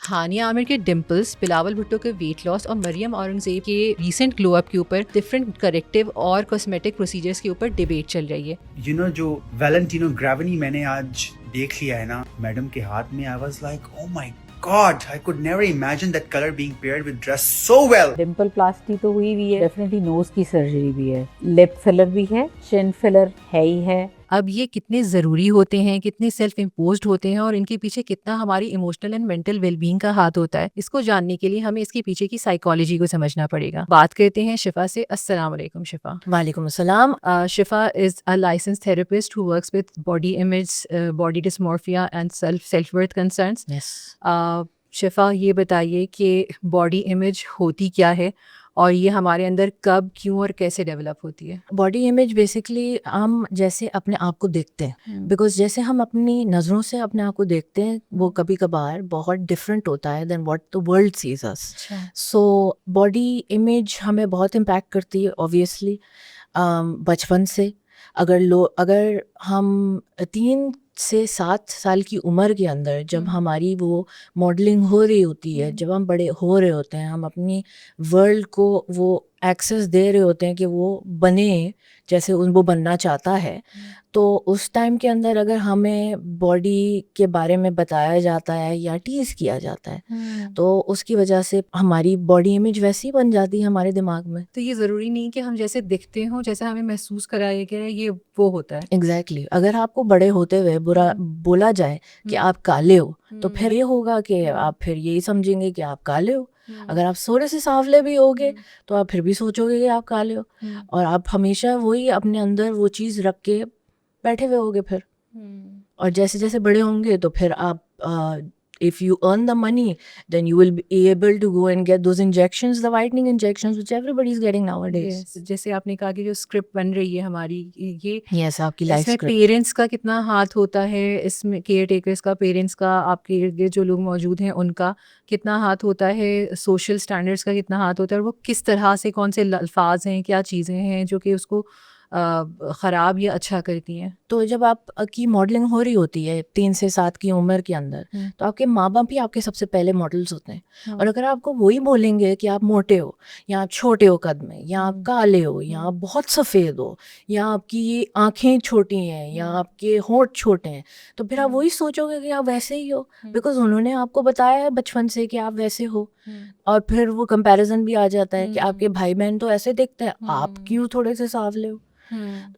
हानिया आमिर के डिम्पल्स, बिलावल भुट्टो के weight loss और मरियम औरंगजेब के रीसेंट ग्लो अप के ऊपर डिफरेंट करेक्टिव और कॉस्मेटिक प्रोसीजर्स के ऊपर डिबेट चल रही है। जो वैलेंटिनो ग्रेविनी मैंने आज देख लिया है ना मैडम के हाथ में, I was like oh my God, I could never imagine that color being paired with dress so well. Dimpleplasty तो हुई भी है, डेफिनेटली नोज की सर्जरी भी है, लिप फिलर भी है, चिन फिलर है ही है। अब ये कितने ज़रूरी होते हैं, कितने सेल्फ इम्पोज्ड होते हैं और इनके पीछे कितना हमारी इमोशनल एंड मेंटल वेलबींग का हाथ होता है, इसको जानने के लिए हमें इसके पीछे की साइकोलॉजी को समझना पड़ेगा। बात करते हैं शिफा से। अस्सलाम वालेकुम शिफा। वालेकुम अस्सलाम। शिफा is a licensed therapist who works with body image, body dysmorphia and self worth concerns. शिफा, ये बताइए कि बॉडी इमेज होती क्या है और ये हमारे अंदर कब, क्यों और कैसे डेवलप होती है? बॉडी इमेज बेसिकली हम जैसे अपने आप को देखते हैं, बिकॉज जैसे हम अपनी नज़रों से अपने आप को देखते हैं वो कभी कभार बहुत डिफरेंट होता है then what the world sees us. So body image हमें बहुत इम्पैक्ट करती है ऑब्वियसली बचपन से। अगर हम 3 से 7 साल की उम्र के अंदर जब हमारी वो मॉडलिंग हो रही होती है, जब हम बड़े हो रहे होते हैं, हम अपनी वर्ल्ड को वो एक्सेस दे रहे होते हैं कि वो बने जैसे वो बनना चाहता है, तो उस टाइम के अंदर अगर हमें बॉडी के बारे में बताया जाता है या टीज़ किया जाता है तो उसकी वजह से हमारी बॉडी इमेज वैसी बन जाती है हमारे दिमाग में। तो ये ज़रूरी नहीं कि हम जैसे दिखते हों, जैसा हमें महसूस कराया गया है, ये वो होता है। एग्जैक्टली अगर आपको बड़े होते हुए बुरा बोला जाए कि आप काले हो तो फिर ये होगा कि आप फिर यही समझेंगे कि आप काले हो। अगर आप थोड़े से सांवले भी होगे तो आप फिर भी सोचोगे कि आप काले हो, और आप हमेशा वही अपने अंदर वो चीज़ रख के बैठे हुए होगे फिर। और जैसे जैसे बड़े होंगे तो फिर आप if you earn the money then you will be able to go and get those injections, the whitening injections which everybody is getting nowadays. Yes, जैसे आपने कहा कि जो स्क्रिप्ट बन रही है हमारी, ये yes, आपकी लाइफ इसमें स्क्रिप्ट। पेरेंट्स का कितना हाथ होता है, इसमें केयर टेकर्स का, पेरेंट्स का, आपके इर्द गिर्द जो लोग मौजूद हैं उनका कितना हाथ होता है, सोशल स्टैंडर्ड्स का कितना हाथ होता है, और वो किस तरह से, कौन से अल्फाज हैं, क्या चीज़ें हैं जो कि उसको ख़राब या अच्छा करती हैं। तो जब आप की मॉडलिंग हो रही होती है 3 से 7 की उम्र के अंदर, तो आपके माँ बाप ही आपके सबसे पहले मॉडल्स होते हैं। और अगर आपको वही बोलेंगे कि आप मोटे हो या आप छोटे हो कद में, या आप काले हो, या आप बहुत सफ़ेद हो, या आपकी आँखें छोटी हैं, या आपके होंठ छोटे हैं, तो फिर आप वही सोचोगे कि आप वैसे ही हो, बिकॉज उन्होंने आपको बताया है बचपन से कि आप वैसे हो। और फिर वो कंपैरिजन भी आ जाता है कि आपके भाई बहन तो ऐसे दिखते हैं, आप क्यों थोड़े से सांवले हो,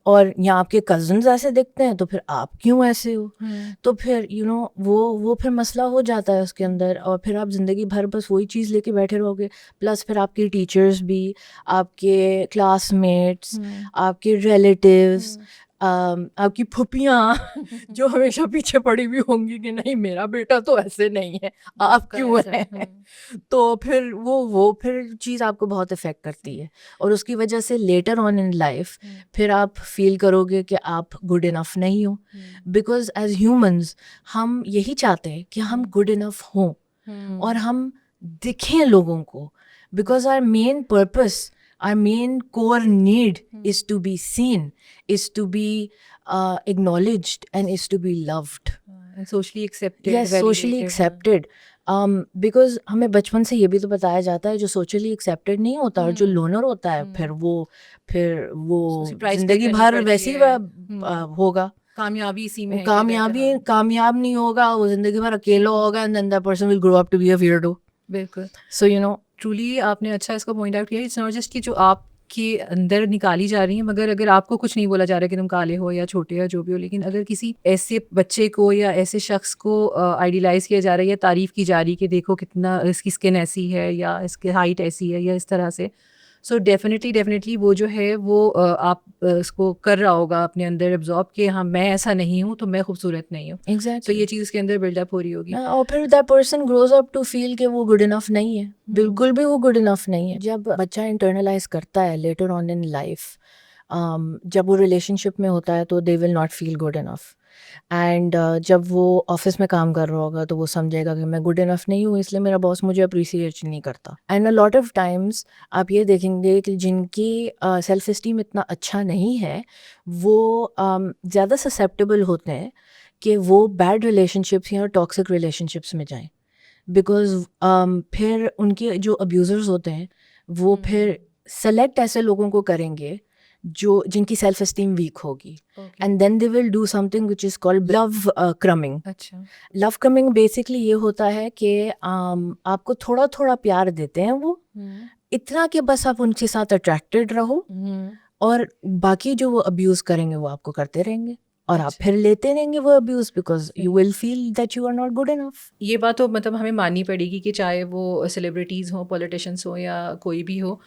और यहाँ आपके कजन्स ऐसे दिखते हैं तो फिर आप क्यों ऐसे हो। तो फिर वो फिर मसला हो जाता है उसके अंदर, और फिर आप ज़िंदगी भर बस वही चीज़ लेके बैठे रहोगे। प्लस फिर आपके टीचर्स भी, आपके क्लासमेट्स, आपके रिलेटिव्स, आपकी फुपियाँ जो हमेशा पीछे पड़ी हुई होंगी कि नहीं मेरा बेटा तो ऐसे नहीं है, आप क्यों हैं। तो फिर वो फिर चीज़ आपको बहुत इफ़ेक्ट करती है, और उसकी वजह से लेटर ऑन इन लाइफ फिर आप फील करोगे कि आप गुड इनफ नहीं हो, बिकॉज एज ह्यूमंस हम यही चाहते हैं कि हम गुड इनफ हों और हम दिखें लोगों को, because our main purpose, our main core need is to be seen, is to be acknowledged, and is to be loved, socially accepted. yes, socially accepted. Because हमें बचपन से ये भी तो बताया जाता है जो सोशली एक्सेप्टेड नहीं होता और जो लोनर होता है फिर वो जिंदगी भर वैसे ही होगा, कामयाबी इसी में है, कामयाब नहीं होगा, वो जिंदगी भर अकेला होगा, and then that person will grow up to be a weirdo. बिल्कुल। So ट्रूली आपने अच्छा इसको पॉइंट आउट किया। इट्स नॉट जस्ट कि जो आपके अंदर निकाली जा रही हैं, मगर अगर आपको कुछ नहीं बोला जा रहा कि तुम काले हो या छोटे या जो भी हो, लेकिन अगर किसी ऐसे बच्चे को या ऐसे शख्स को आइडियलाइज किया जा रहा है या तारीफ़ की जा रही है कि देखो कितना इसकी स्किन ऐसी है या इसकी हाइट ऐसी है या इस तरह से, सो डेफिनेटली वो जो है वो आप इसको कर रहा होगा अपने अंदर एब्जॉर्ब कि हाँ मैं ऐसा नहीं हूँ तो मैं खूबसूरत नहीं हूँ। Exactly. तो ये चीज़ इसके अंदर बिल्डअप हो रही होगी, और फिर that person grows up to feel कि वो गुड इनफ नहीं है, बिल्कुल भी वो गुड इनफ नहीं है। जब बच्चा इंटरनलाइज करता है लेटर ऑन इन लाइफ, जब वो रिलेशनशिप में होता है तो they will not feel good enough, and जब वो ऑफिस में काम कर रहा होगा तो वो समझेगा कि मैं गुड इनफ नहीं हूँ, इसलिए मेरा बॉस मुझे अप्रिसिएट नहीं करता। And a lot of times आप ये देखेंगे कि जिनकी सेल्फ इस्टीम इतना अच्छा नहीं है वो ज़्यादा ससेप्टेबल होते हैं कि वो बैड रिलेशनशिप्स या टॉक्सिक रिलेशनशिप्स में जाएं, बिकॉज फिर उनके जो अब्यूज़र्स होते हैं वो फिर सेलेक्ट ऐसे लोगों को करेंगे जो जिनकी सेल्फ एस्टीम वीक होगी, and then they will do something which is called love crumbing. अच्छा लव क्रमिंग बेसिकली ये होता है कि आपको थोड़ा थोड़ा प्यार देते हैं वो, इतना कि बस आप उनके साथ अट्रैक्टेड रहो, और बाकी जो वो अब्यूज़ करेंगे वो आपको करते रहेंगे, और आप अच्छा। फिर लेते रहेंगे वो abuse because you will feel that you are not good enough. ये बात तो मतलब हमें माननी पड़ेगी कि चाहे वो सेलिब्रिटीज़ हों, पॉलिटिशियंस हों या कोई भी हो,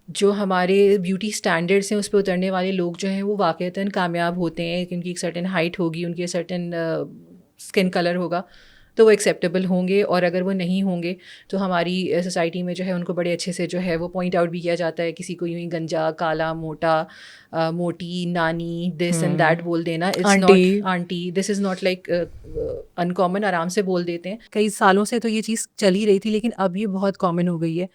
जो हमारे ब्यूटी स्टैंडर्ड्स हैं उस पे उतरने वाले लोग जो हैं वो वाक़ईतन कामयाब होते हैं, क्योंकि एक सर्टेन हाइट होगी, उनकी सर्टेन स्किन कलर होगा, तो वो एक्सेप्टेबल होंगे. और अगर वो नहीं होंगे तो हमारी सोसाइटी में जो है उनको बड़े अच्छे से जो है वो पॉइंट आउट भी किया जाता है. किसी को यूँ ही गंजा, काला, मोटा, मोटी, नानी, दिस एंड दैट बोल देना, it's aunty. Not aunty, this is not like uncommon, आराम से बोल देते हैं. कई सालों से तो ये चीज़ चली रही थी, लेकिन अब ये बहुत कॉमन हो गई है.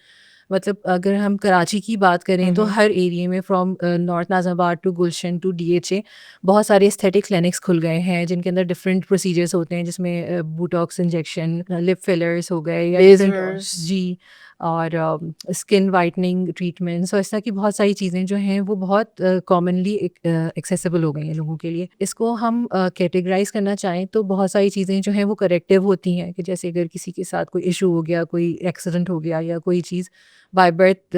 मतलब अगर हम कराची की बात करें तो हर एरिया में from North Nazimabad to Gulshan to DHA बहुत सारे एस्थेटिक क्लिनिक्स खुल गए हैं, जिनके अंदर डिफरेंट प्रोसीजर्स होते हैं, जिसमें बोटॉक्स इंजेक्शन, लिप फिलर्स हो गए या Lasers. जी, और स्किन वाइटनिंग ट्रीटमेंट्स और इस तरह की बहुत सारी चीज़ें जो हैं वो बहुत कॉमनली एक्सेसिबल हो गई हैं लोगों के लिए. इसको हम कैटेगराइज करना चाहें तो बहुत सारी चीज़ें जो हैं वो करेक्टिव होती हैं, कि जैसे अगर किसी के साथ कोई इशू हो गया, कोई एक्सीडेंट हो गया, या कोई चीज़ बाय बर्थ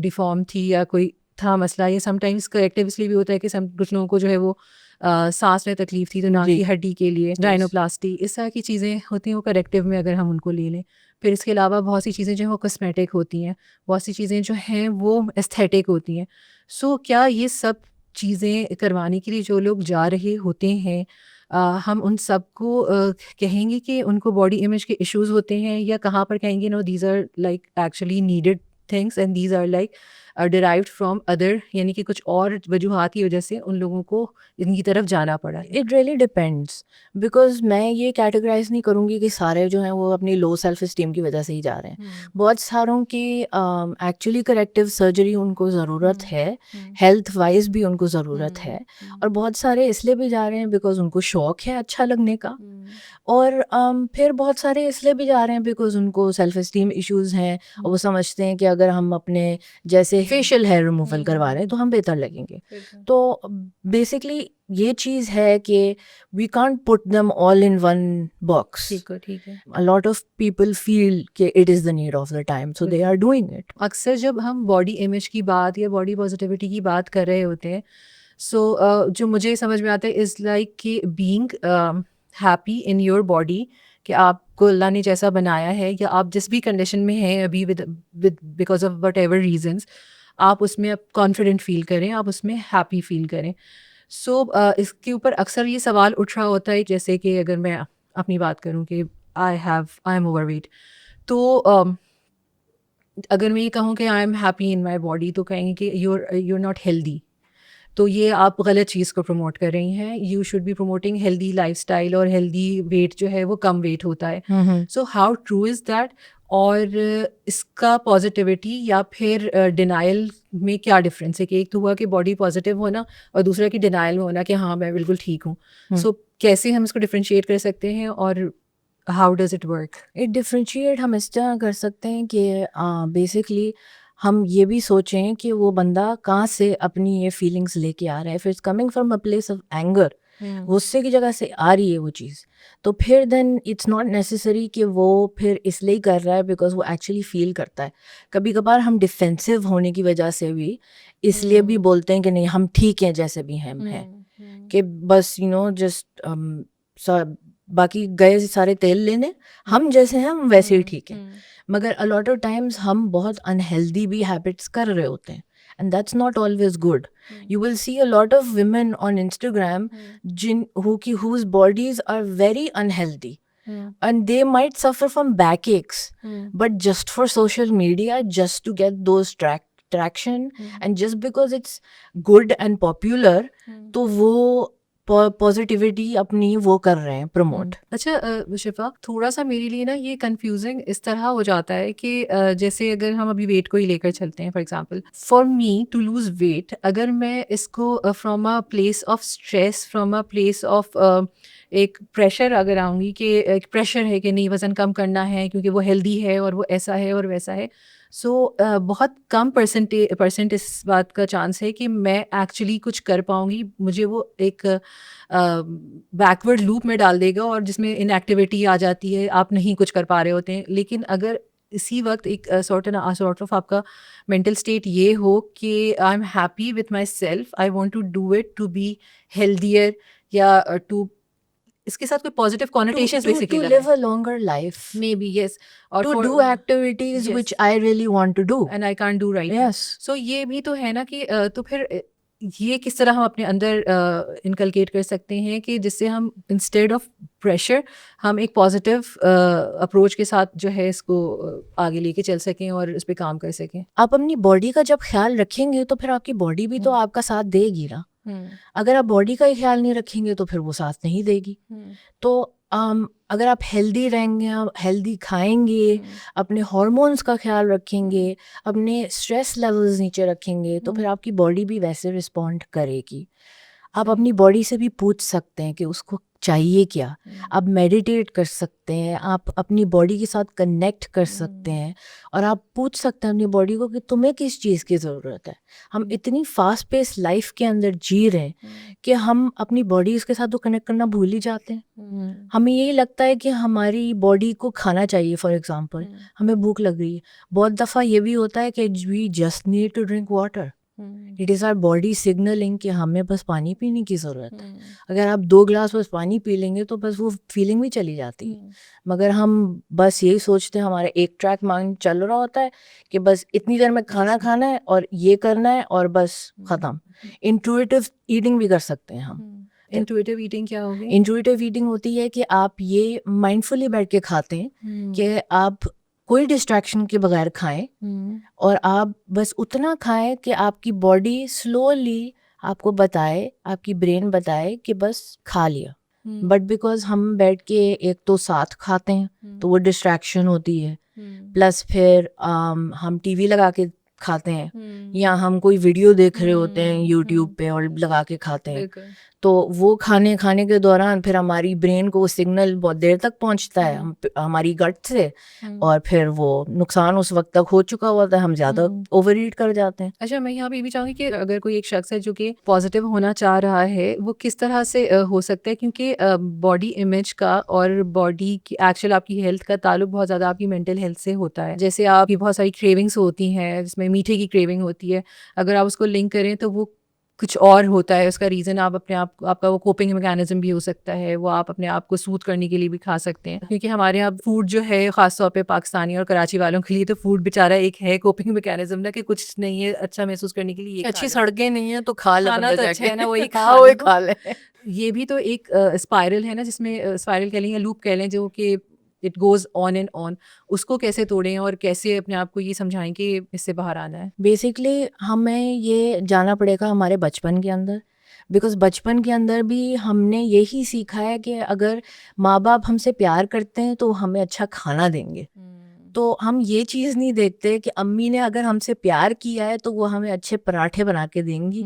डिफॉर्म थी, या कोई था मसला, ये समटाइम्स करेक्टिव इसलिए भी होता है कि कुछ लोगों को जो है वो सांस में तकलीफ थी तो नाक जी. की हड्डी के लिए राइनोप्लास्टी, इस तरह की चीज़ें होती हैं वो करेक्टिव में अगर हम उनको ले लें. फिर इसके अलावा बहुत सी चीज़ें जो हैं वो कॉस्मेटिक होती हैं, बहुत सी चीज़ें जो हैं वो एस्थेटिक होती हैं. सो क्या ये सब चीज़ें करवाने के लिए जो लोग जा रहे होते हैं, हम उन सबको कहेंगे कि उनको बॉडी इमेज के इश्यूज होते हैं, या कहाँ पर कहेंगे no these are like actually needed things and these are like derived from other, यानी कि कुछ और वजूहात की वजह से उन लोगों को इनकी तरफ जाना पड़ा है. इट रियली डिपेंड्स, बिकॉज मैं ये कैटेगराइज नहीं करूँगी कि सारे जो हैं वो अपनी लो सेल्फ इस्टीम की वजह से ही जा रहे हैं. बहुत सारों की एक्चुअली करेक्टिव सर्जरी उनको ज़रूरत है, हेल्थ वाइज भी उनको ज़रूरत है, और बहुत सारे इसलिए भी जा रहे हैं बिकॉज उनको शौक है अच्छा लगने का, और फिर बहुत सारे इसलिए भी जा रहे हैं बिकॉज उनको सेल्फ इस्टीम इश्यूज़ हैं, और वो समझते हैं कि अगर हम अपने जैसे फेशियल हेयर रिमूवल करवा रहे हैं तो हम बेहतर लगेंगे. तो बेसिकली ये चीज़ है कि we can't put them all in one box. ठीक है. A lot of people feel कि it is the need of the time, so they are doing it. अक्सर जब हम बॉडी इमेज की बात या बॉडी पॉजिटिविटी की बात कर रहे होते हैं, सो जो मुझे समझ में आता है इज़ लाइक कि being happy in your body, कि आपको अल्लाह ने जैसा बनाया है, या आप जिस भी कंडीशन में हैं अभी with with because of whatever reasons, आप उसमें आप कॉन्फिडेंट फील करें, आप उसमें हैप्पी फील करें. सो इसके ऊपर अक्सर ये सवाल उठ रहा होता है, जैसे कि अगर मैं अपनी बात करूं कि आई एम ओवरवेट, तो अगर मैं ये कहूँ कि I am happy in my body, तो कहेंगे कि you're नॉट हेल्दी. तो ये आप गलत चीज़ को प्रमोट कर रही हैं. You should be promoting healthy lifestyle, और हेल्दी वेट जो है वो कम वेट होता है. So how true is that, और इसका पॉजिटिविटी या फिर डिनाइल में क्या डिफरेंस है? कि एक तो हुआ कि बॉडी पॉजिटिव होना, और दूसरा कि डिनाइल में होना कि हाँ मैं बिल्कुल ठीक हूँ. सो कैसे हम इसको डिफ्रेंशिएट कर सकते हैं, और how does it work? It differentiate हम इस तरह कर सकते हैं कि बेसिकली हम ये भी सोचें कि वो बंदा कहाँ से अपनी ये फीलिंग्स लेके आ रहा है. फिर it's coming from a place of anger, गुस्से की जगह से आ रही है वो चीज़, तो फिर देन इट्स नॉट नेसेसरी कि वो फिर इसलिए कर रहा है बिकॉज वो एक्चुअली फील करता है. कभी कभार हम डिफेंसिव होने की वजह से भी इसलिए भी बोलते हैं कि नहीं हम ठीक हैं जैसे भी हम हैं, कि बस यू नो जस्ट बाकी गए सारे तेल लेने, हम जैसे हैं हम वैसे ही ठीक हैं. मगर अ लॉट ऑफ टाइम्स हम बहुत अनहेल्दी भी हैबिट्स कर रहे होते हैं, and that's not always good. You will see a lot of women on Instagram whose bodies are very unhealthy, and they might suffer from backaches, but just for social media, just to get those traction, and just because it's good and popular, तो वो positivity अपनी वो कर रहे हैं promote. अच्छा शिफा, थोड़ा सा मेरे लिए ना ये कंफ्यूजिंग इस तरह हो जाता है कि जैसे अगर हम अभी वेट को ही लेकर चलते हैं, for example for me to lose weight, अगर मैं इसको from a place of stress, from a place of एक प्रेशर अगर आऊँगी कि एक प्रेशर है कि नहीं वज़न कम करना है क्योंकि वो हेल्दी है और वो ऐसा है और वैसा है। सो बहुत कम परसेंट इस बात का चांस है कि मैं एक्चुअली कुछ कर पाऊँगी। मुझे वो एक बैकवर्ड लूप में डाल देगा और जिसमें इनएक्टिविटी आ जाती है, आप नहीं कुछ कर पा रहे होते हैं। लेकिन अगर इसी वक्त एक सॉर्ट ऑफ आपका मेंटल स्टेट ये हो कि I am happy with myself, I want to do it to be healthier या टू इसके साथ कोई positive connotations to basically live a longer life, maybe yes और to do activities Yes. which I really want to do. And I can't do right Yes. सो ये भी तो है ना कि तो फिर ये किस तरह हम अपने अंदर इनकलकेट कर सकते हैं कि जिससे हम इंस्टेड ऑफ प्रेशर हम एक पॉजिटिव अप्रोच के साथ जो है इसको आगे लेके चल सकें और इस पे काम कर सकें। आप अपनी बॉडी का जब ख्याल रखेंगे तो फिर आपकी बॉडी भी तो आपका साथ देगी ना। अगर आप बॉडी का ही ख्याल नहीं रखेंगे तो फिर वो साथ नहीं देगी। तो अगर आप हेल्दी रहेंगे, आप हेल्दी खाएंगे, अपने हार्मोन्स का ख्याल रखेंगे, अपने स्ट्रेस लेवल्स नीचे रखेंगे, तो फिर आपकी बॉडी भी वैसे रिस्पॉन्ड करेगी। आप अपनी बॉडी से भी पूछ सकते हैं कि उसको चाहिए क्या। आप मेडिटेट कर सकते हैं, आप अपनी बॉडी के साथ कनेक्ट कर सकते हैं और आप पूछ सकते हैं अपनी बॉडी को कि तुम्हें किस चीज़ की ज़रूरत है। हम इतनी फास्ट पेस लाइफ के अंदर जी रहे हैं कि हम अपनी बॉडी के साथ तो कनेक्ट करना भूल ही जाते हैं। हमें यही लगता है कि हमारी बॉडी को खाना चाहिए। फॉर एग्जांपल, हमें भूख लग रही है, बहुत दफ़ा ये भी होता है कि we just need to drink water. It is our body signalling कि हमें बस पानी पीने की ज़रूरत है। अगर आप 2 ग्लास बस पानी पी लेंगे तो बस वो फीलिंग भी चली जाती है। मगर हम बस यही सोचते हैं, हमारा एक ट्रैक माइंड चल रहा होता है कि बस इतनी देर में खाना खाना है और ये करना है और बस ख़त्म। इंट्यूटिव ईटिंग भी कर सकते हैं हम। इंट्यूटिव ईटिंग क्या होगी? इंट्यूटिव ईटिंग होती है कि आप ये माइंडफुली बैठ के खाते हैं कि आप कोई डिस्ट्रैक्शन के बगैर खाएं और आप बस उतना खाएं कि आपकी बॉडी स्लोली आपको बताए, आपकी ब्रेन बताए कि बस खा लिया। बट बिकॉज हम बैठ के एक तो साथ खाते हैं तो वो डिस्ट्रैक्शन होती है, प्लस फिर हम टीवी लगा के खाते हैं या हम कोई वीडियो देख रहे होते हैं यूट्यूब पे और लगा के खाते हैं। तो वो खाने के दौरान फिर हमारी ब्रेन को वो सिग्नल बहुत देर तक पहुंचता है हमारी गट से और फिर वो नुकसान उस वक्त तक हो चुका होता है, हम ज़्यादा ओवर ईट कर जाते हैं। अच्छा, मैं यहाँ पे ये भी चाहूँगी कि अगर कोई एक शख्स है जो कि पॉजिटिव होना चाह रहा है, वो किस तरह से हो सकता है, क्योंकि बॉडी इमेज का और बॉडी की एक्चुअल आपकी हेल्थ का ताल्लुक बहुत ज़्यादा आपकी मेंटल हेल्थ से होता है। जैसे आपकी बहुत सारी क्रेविंग्स होती हैं जिसमें मीठे की क्रेविंग होती है, अगर आप उसको लिंक करें तो वो कुछ और होता है। उसका रीज़न आप अपने आप आपका वो कोपिंग मैकेनिज्म भी हो सकता है, वो आप अपने आप को सूद करने के लिए भी खा सकते हैं। क्योंकि हमारे यहाँ फूड जो है ख़ास तौर पे पाकिस्तानी और कराची वालों के लिए तो फूड बेचारा एक है कोपिंग मैकेनिज्म ना, कि कुछ नहीं है अच्छा महसूस करने के लिए अच्छी सड़कें नहीं है तो खा खाना तो अच्छा है ना, वही खा ले। ये भी तो एक स्पाइरल है ना, जिसमें स्पाइरल कह लें या लूप कह लें, जो कि it goes on and on. उसको कैसे तोड़ें और कैसे अपने आप को ये समझाएं कि इससे बाहर आना है? बेसिकली हमें ये जाना पड़ेगा हमारे बचपन के अंदर, बिकॉज बचपन के अंदर भी हमने यही सीखा है कि अगर माँ बाप हमसे प्यार करते हैं तो हमें अच्छा खाना देंगे। तो हम ये चीज़ नहीं देखते कि अम्मी ने अगर हमसे प्यार किया है तो वो हमें अच्छे पराठे बना के देंगी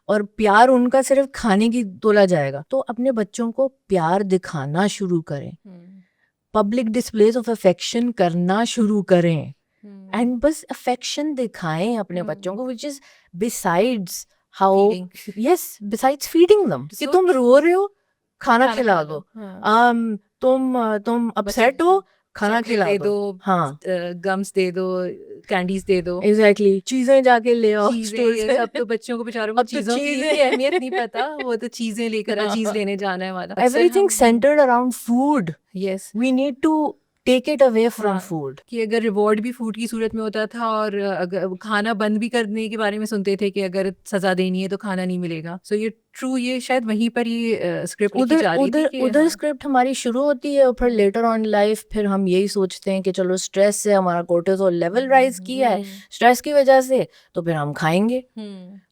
और प्यार उनका सिर्फ खाने की तोला जाएगा। तो अपने बच्चों को प्यार दिखाना शुरू करें, पब्लिक डिस्प्लेज ऑफ अफेक्शन करना शुरू करें एंड बस अफेक्शन दिखाएं अपने बच्चों को, which is besides how yes besides feeding them कि तुम रो रहे हो खाना खिला दो, तुम अपसेट हो खाना खिला दो, हाँ गम्स दे दो, कैंडीज दे दो, एग्जैक्टली चीजें जाके ले आओ। चीजें अब तो बच्चों को बेचारों को चीजों की अहमियत नहीं पता, वो तो चीजें लेकर चीज लेने जाना है वाला। Everything centred around food. Yes, we need to take it away from food. कि अगर रिवॉर्ड भी फूड की सूरत में होता था और अगर खाना बंद भी करने के बारे में सुनते थे कि अगर सजा देनी है तो खाना नहीं मिलेगा। सो ये ट्रू, ये शायद वहीं पर ये स्क्रिप्ट लिखी जा रही थी कि उधर स्क्रिप्ट हमारी शुरू होती है और फिर लेटर ऑन लाइफ फिर हम यही सोचते हैं कि चलो स्ट्रेस से हमारा कोर्टिसोल लेवल राइज किया है स्ट्रेस की वजह से, तो फिर हम खाएंगे।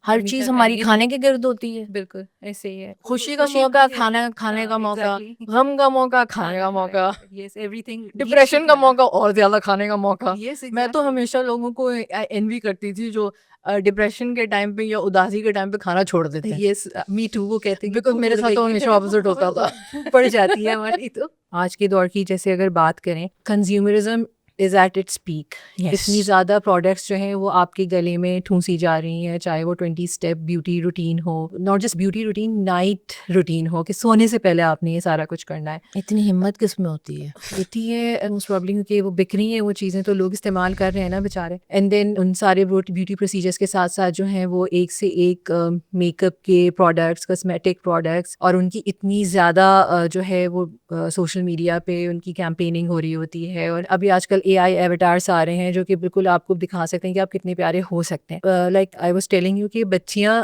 हर हमेशा चीज हमारी खाएंगे। खाने के गिर्द होती है। बिल्कुल ऐसे ही है। खुशी का मौका खाना खाने का मौका, गम का मौका खाने का मौका, यस एवरीथिंग डिप्रेशन का मौका और ज्यादा खाने का मौका। यस मैं तो हमेशा लोगों को एनवी करती थी जो डिप्रेशन के टाइम पे या उदासी के टाइम पे खाना छोड़ देते हैं, यस मी टू वो कहते हैं कि बिकॉज मेरे साथ तो हमेशा ऑपोजिट होता था। भूख पड़ जाती है हमारी। तो आज के दौर की जैसे अगर बात करें, consumerism is at its peak. इतनी ज़्यादा प्रोडक्ट्स जो हैं वो आपके गले में ठूंसी जा रही हैं, चाहे वो 20 स्टेप ब्यूटी रूटीन हो, not just beauty routine, night routine हो कि सोने से पहले आपने ये सारा कुछ करना है। इतनी हिम्मत किस में होती है? होती है मोस्ट प्रॉब्लम क्योंकि वो बिक रही हैं वो चीज़ें, तो लोग इस्तेमाल कर रहे हैं ना बेचारे। एंड देन उन सारे ब्यूटी प्रोसीजर्स के साथ साथ जो हैं वो एक से एक मेकअप के प्रोडक्ट्स, कॉस्मेटिक प्रोडक्ट्स, और उनकी इतनी ज़्यादा जो है वो सोशल मीडिया पे उनकी कैंपेनिंग हो रही होती है। और अभी आजकल AI एवटार्स आ रहे हैं जो कि बिल्कुल आपको दिखा सकते हैं कि आप कितने प्यारे हो सकते हैं। Like I was telling you कि बच्चियां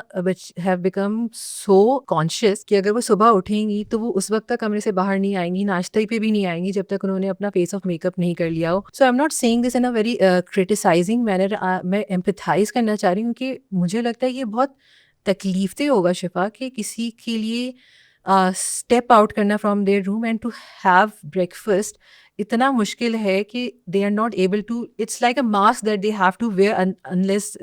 हैव बिकम सो कॉन्शियस कि अगर वो सुबह उठेंगी तो वो उस वक्त तक कमरे से बाहर नहीं आएंगी, नाश्ते पे भी नहीं आएंगी जब तक उन्होंने अपना फेस ऑफ मेकअप नहीं कर लिया हो। So I am not saying this in a very criticising manner. मैं एम्पथाइज करना चाह रही हूँ कि मुझे लगता है ये बहुत तकलीफते होगा शिफा कि किसी के लिए स्टेप आउट करना from their room and to have breakfast इतना मुश्किल है कि they are not able to, it's like a mask that they have to wear unless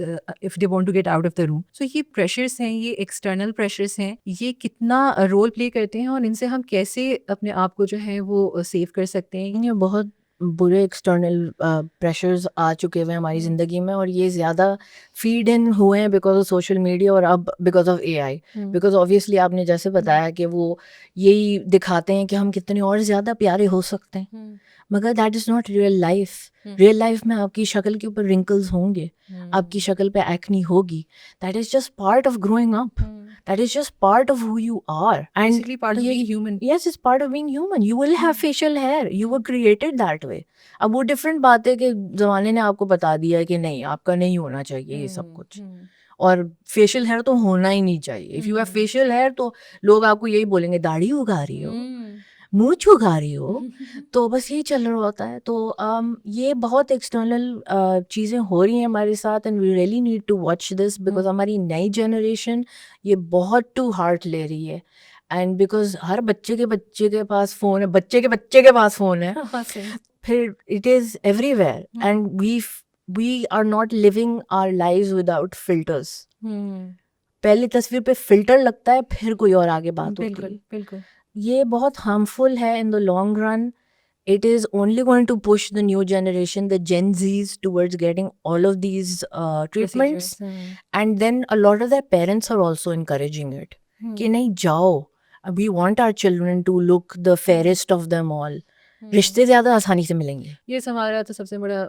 if they want to get out of the room. So ये pressures हैं, ये external pressures हैं, ये कितना रोल प्ले करते हैं और इनसे हम कैसे अपने आप को जो है वो सेव कर सकते हैं। ये बहुत बुरे एक्सटर्नल प्रेशर्स आ चुके हुए हैं हमारी ज़िंदगी में, और ये ज़्यादा फीड इन हुए हैं बिकॉज ऑफ सोशल मीडिया और अब because of AI। Because obviously आपने जैसे बताया कि वो यही दिखाते हैं कि हम कितने और ज़्यादा प्यारे हो सकते हैं, मगर that is not real life. Real life में आपकी शक्ल के ऊपर रिंकल्स होंगे, आपकी शक्ल पे एक्नी होगी, that is just part of growing up, that is just part of who you are, and Basically part of being human. yes, it's part of being human. You will have facial hair, you were created that way. अब वो different बात है कि जमाने ने आपको बता दिया है कि नहीं, आपका नहीं होना चाहिए ये सब कुछ, और फेशियल हेयर तो होना ही नहीं चाहिए। If you have facial hair तो लोग आपको यही बोलेंगे दाढ़ी उगा रही हो, मुँह छुगा रही हो, तो बस यही चल रहा होता है। तो ये बहुत एक्सटर्नल चीज़ें हो रही हैं हमारे साथ, and we really need to watch this because हमारी नई जनरेशन ये बहुत टू हार्ट ले रही है। एंड बिकॉज हर बच्चे के पास फ़ोन है, बच्चे के पास फ़ोन है, फिर it is everywhere, and we are not living our lives without filters. पहले तस्वीर पे फिल्टर लगता है, फिर कोई और आगे बात होती है। बिल्कुल बिल्कुल। ये बहुत हार्मफुल है in the long run. It is only going to push the new generation, the Gen Zs, towards getting all of these treatments. And then a lot of their parents are also encouraging it. कि नहीं जाओ, we want our children to look the fairest of them all. रिश्ते ज़्यादा आसानी से मिलेंगे। ये हमारा तो सबसे बड़ा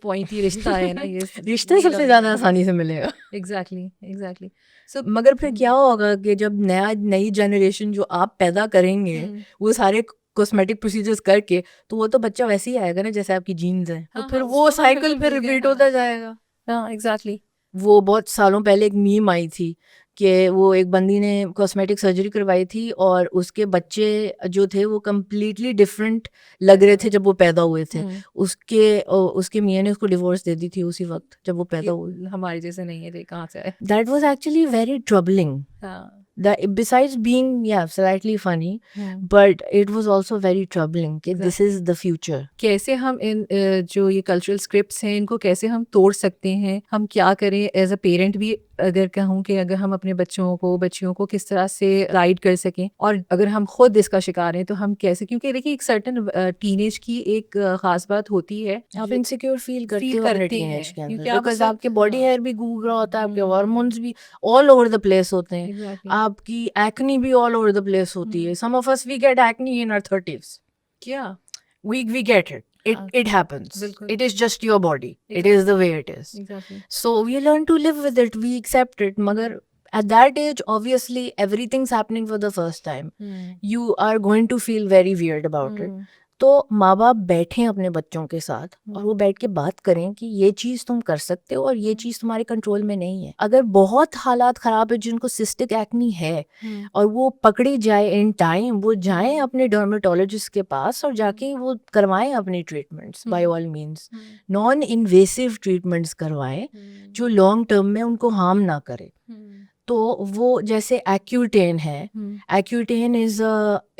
पॉइंट ही रिश्ता है ना, ये रिश्ते सबसे ज़्यादा आसानी से मिलेगा। एग्जैक्टली। So, मगर फिर क्या होगा कि जब नई जनरेशन जो आप पैदा करेंगे वो सारे कॉस्मेटिक प्रोसीजर्स करके, तो वो तो बच्चा वैसे ही आएगा ना जैसे आपकी जीन्स हैं, तो फिर वो साइकिल फिर रिपीट होता जाएगा। हाँ एग्जैक्टली। वो बहुत सालों पहले एक मीम आई थी कि वो एक बंदी ने कॉस्मेटिक सर्जरी करवाई थी और उसके बच्चे जो थे वो कम्प्लीटली डिफरेंट लग रहे थे जब वो पैदा हुए थे। उसके मियाँ ने उसको डिवोर्स दे दी थी उसी वक्त जब वो पैदा हुए। हमारे जैसे नहीं है, कहाँ से आए। That was actually very troubling. Besides being slightly funny, but it was also very troubling कि this is the future. कैसे हम इन जो ये कल्चरल स्क्रिप्ट्स हैं इनको कैसे हम तोड़ सकते हैं, हम क्या करें एज अ पेरेंट भी, अगर कहूँ कि अगर हम अपने बच्चियों को किस तरह से गाइड कर सकें, और अगर हम खुद इसका शिकार हैं तो हम कैसे, क्योंकि देखिए एक सर्टन टीनेज की एक खास बात होती है, आप इनसिक्योर फील करते हो करते हैं क्योंकि आपके बॉडी हेयर भी घूम रहा होता है, आपके हार्मोन्स भी ऑल ओवर द प्लेस होते हैं, आपकी एक्नी भी ऑल ओवर द प्लेस होती है। Some of us we get acne in our 30s। क्या we get it. It happens. It is just your body. It is the way it is. Exactly. So we learn to live with it. We accept it. Magar at that age, obviously, everything's happening for the first time. You are going to feel very weird about it. तो माँ बाप बैठें अपने बच्चों के साथ और वो बैठ के बात करें कि ये चीज़ तुम कर सकते हो और ये चीज़ तुम्हारे कंट्रोल में नहीं है। अगर बहुत हालात ख़राब है, जिनको सिस्टिक एक्नी है और वो पकड़ी जाए इन टाइम, वो जाएं अपने डर्मेटोलॉजिस्ट के पास और जाके वो करवाएं अपनी treatments by all means. Non invasive treatments करवाएं जो लॉन्ग टर्म में उनको हार्म ना करे। तो वो जैसे एक्यूटेन है, Accutane is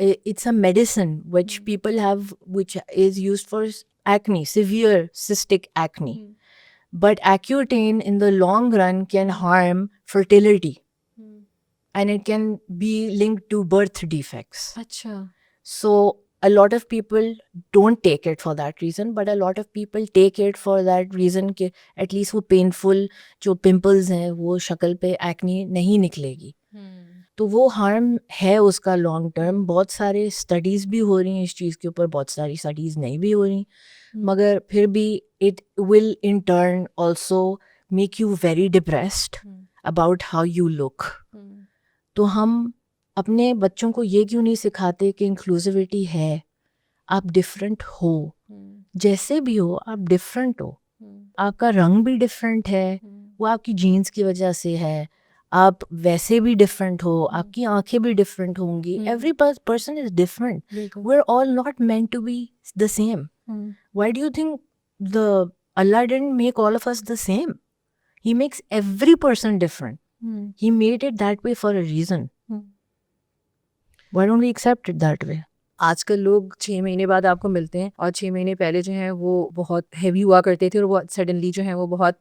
it's a medicine which people have which is used for acne, severe cystic acne. But Accutane in the long run can harm fertility and it can be linked to birth defects. अच्छा So a lot of people don't take it for that reason, but a lot of people take it for that reason कि at least वो painful जो pimples हैं वो शक्ल पे acne नहीं निकलेगी। तो वो हार्म है उसका लॉन्ग टर्म। बहुत सारे स्टडीज़ भी हो रही हैं इस चीज़ के ऊपर, बहुत सारी स्टडीज़ नहीं भी हो रही, मगर फिर भी it will in turn also make you very depressed about how you look. तो हम अपने बच्चों को ये क्यों नहीं सिखाते कि इंक्लूसिविटी है, आप डिफरेंट हो, जैसे भी हो आप डिफरेंट हो। आपका रंग भी डिफरेंट है, वो आपकी जीन्स की वजह से है, आप वैसे भी डिफरेंट हो, आपकी आंखें भी डिफरेंट होंगी। Every person is different, we are all not meant to be the same. Why do you think the Allah didn't make all of us the same? He makes every person different. He made it that way for a reason. Why don't we accept it that way? आजकल लोग 6 महीने बाद आपको मिलते हैं और 6 महीने पहले जो हैं वो बहुत हैवी हुआ करते थे और वो सडनली जो हैं वो बहुत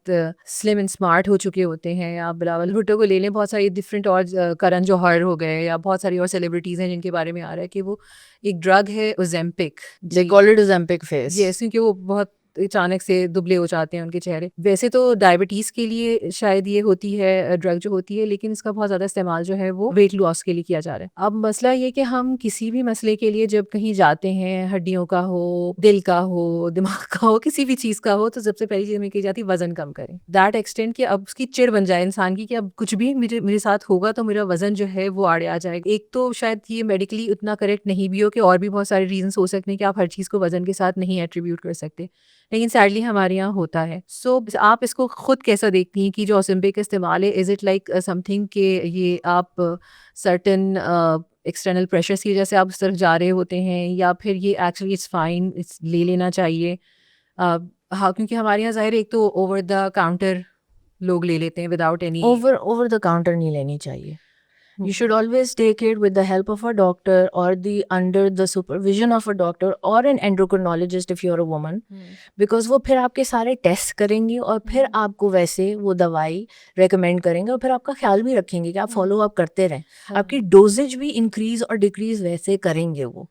स्लिम एंड स्मार्ट हो चुके होते हैं। या बिलावल भुट्टो को ले लें, बहुत सारी डिफरेंट और करण जौहर हो गए या बहुत सारी और सेलिब्रिटीज़ हैं जिनके बारे में आ रहा है कि वो एक ड्रग है Ozempic. They call it Ozempic face. Yes, क्योंकि वो बहुत अचानक से दुबले हो जाते हैं उनके चेहरे। वैसे तो डायबिटीज़ के लिए शायद ये होती है ड्रग जो होती है, लेकिन इसका बहुत ज़्यादा इस्तेमाल जो है वो वेट लॉस के लिए किया जा रहा है। अब मसला ये कि हम किसी भी मसले के लिए जब कहीं जाते हैं, हड्डियों का हो, दिल का हो, दिमाग का हो, किसी भी चीज़ का हो, तो सबसे पहली चीज़ हमें कही जाती है वज़न कम करें। दैट एक्सटेंट कि अब उसकी चिढ़ बन जाए इंसान की कि अब कुछ भी मेरे साथ होगा तो मेरा वज़न जो है वो आड़े आ जाएगा। एक तो शायद ये मेडिकली उतना करेक्ट नहीं भी हो कि और भी बहुत सारे रीजंस हो सकते हैं कि आप हर चीज़ को वज़न के साथ नहीं एट्रीब्यूट कर सकते, लेकिन सैडली हमारे यहाँ होता है। सो आप इसको खुद कैसा देखती हैं कि जो ओजेम्पिक का इस्तेमाल है, इज़ इट लाइक समथिंग कि ये आप सर्टन एक्सटर्नल प्रेशर्स की वजह से आप उस तरफ जा रहे होते हैं, या फिर ये एक्चुअली इट्स फाइन, इट्स ले लेना चाहिए? हाँ, क्योंकि हमारे यहाँ ज़ाहिर है एक तो ओवर द काउंटर लोग ले लेते हैं without any Over the counter नहीं लेनी चाहिए। You should always take it with the help of a doctor or under the supervision of a doctor or an endocrinologist if you're a woman, because वो फिर आपके सारे test करेंगे और फिर आपको वैसे वो दवाई रेकमेंड करेंगे और फिर आपका ख्याल भी रखेंगे कि आप फॉलो अप करते रहें। आपकी डोजेज भी इंक्रीज और डिक्रीज वैसे करेंगे वो।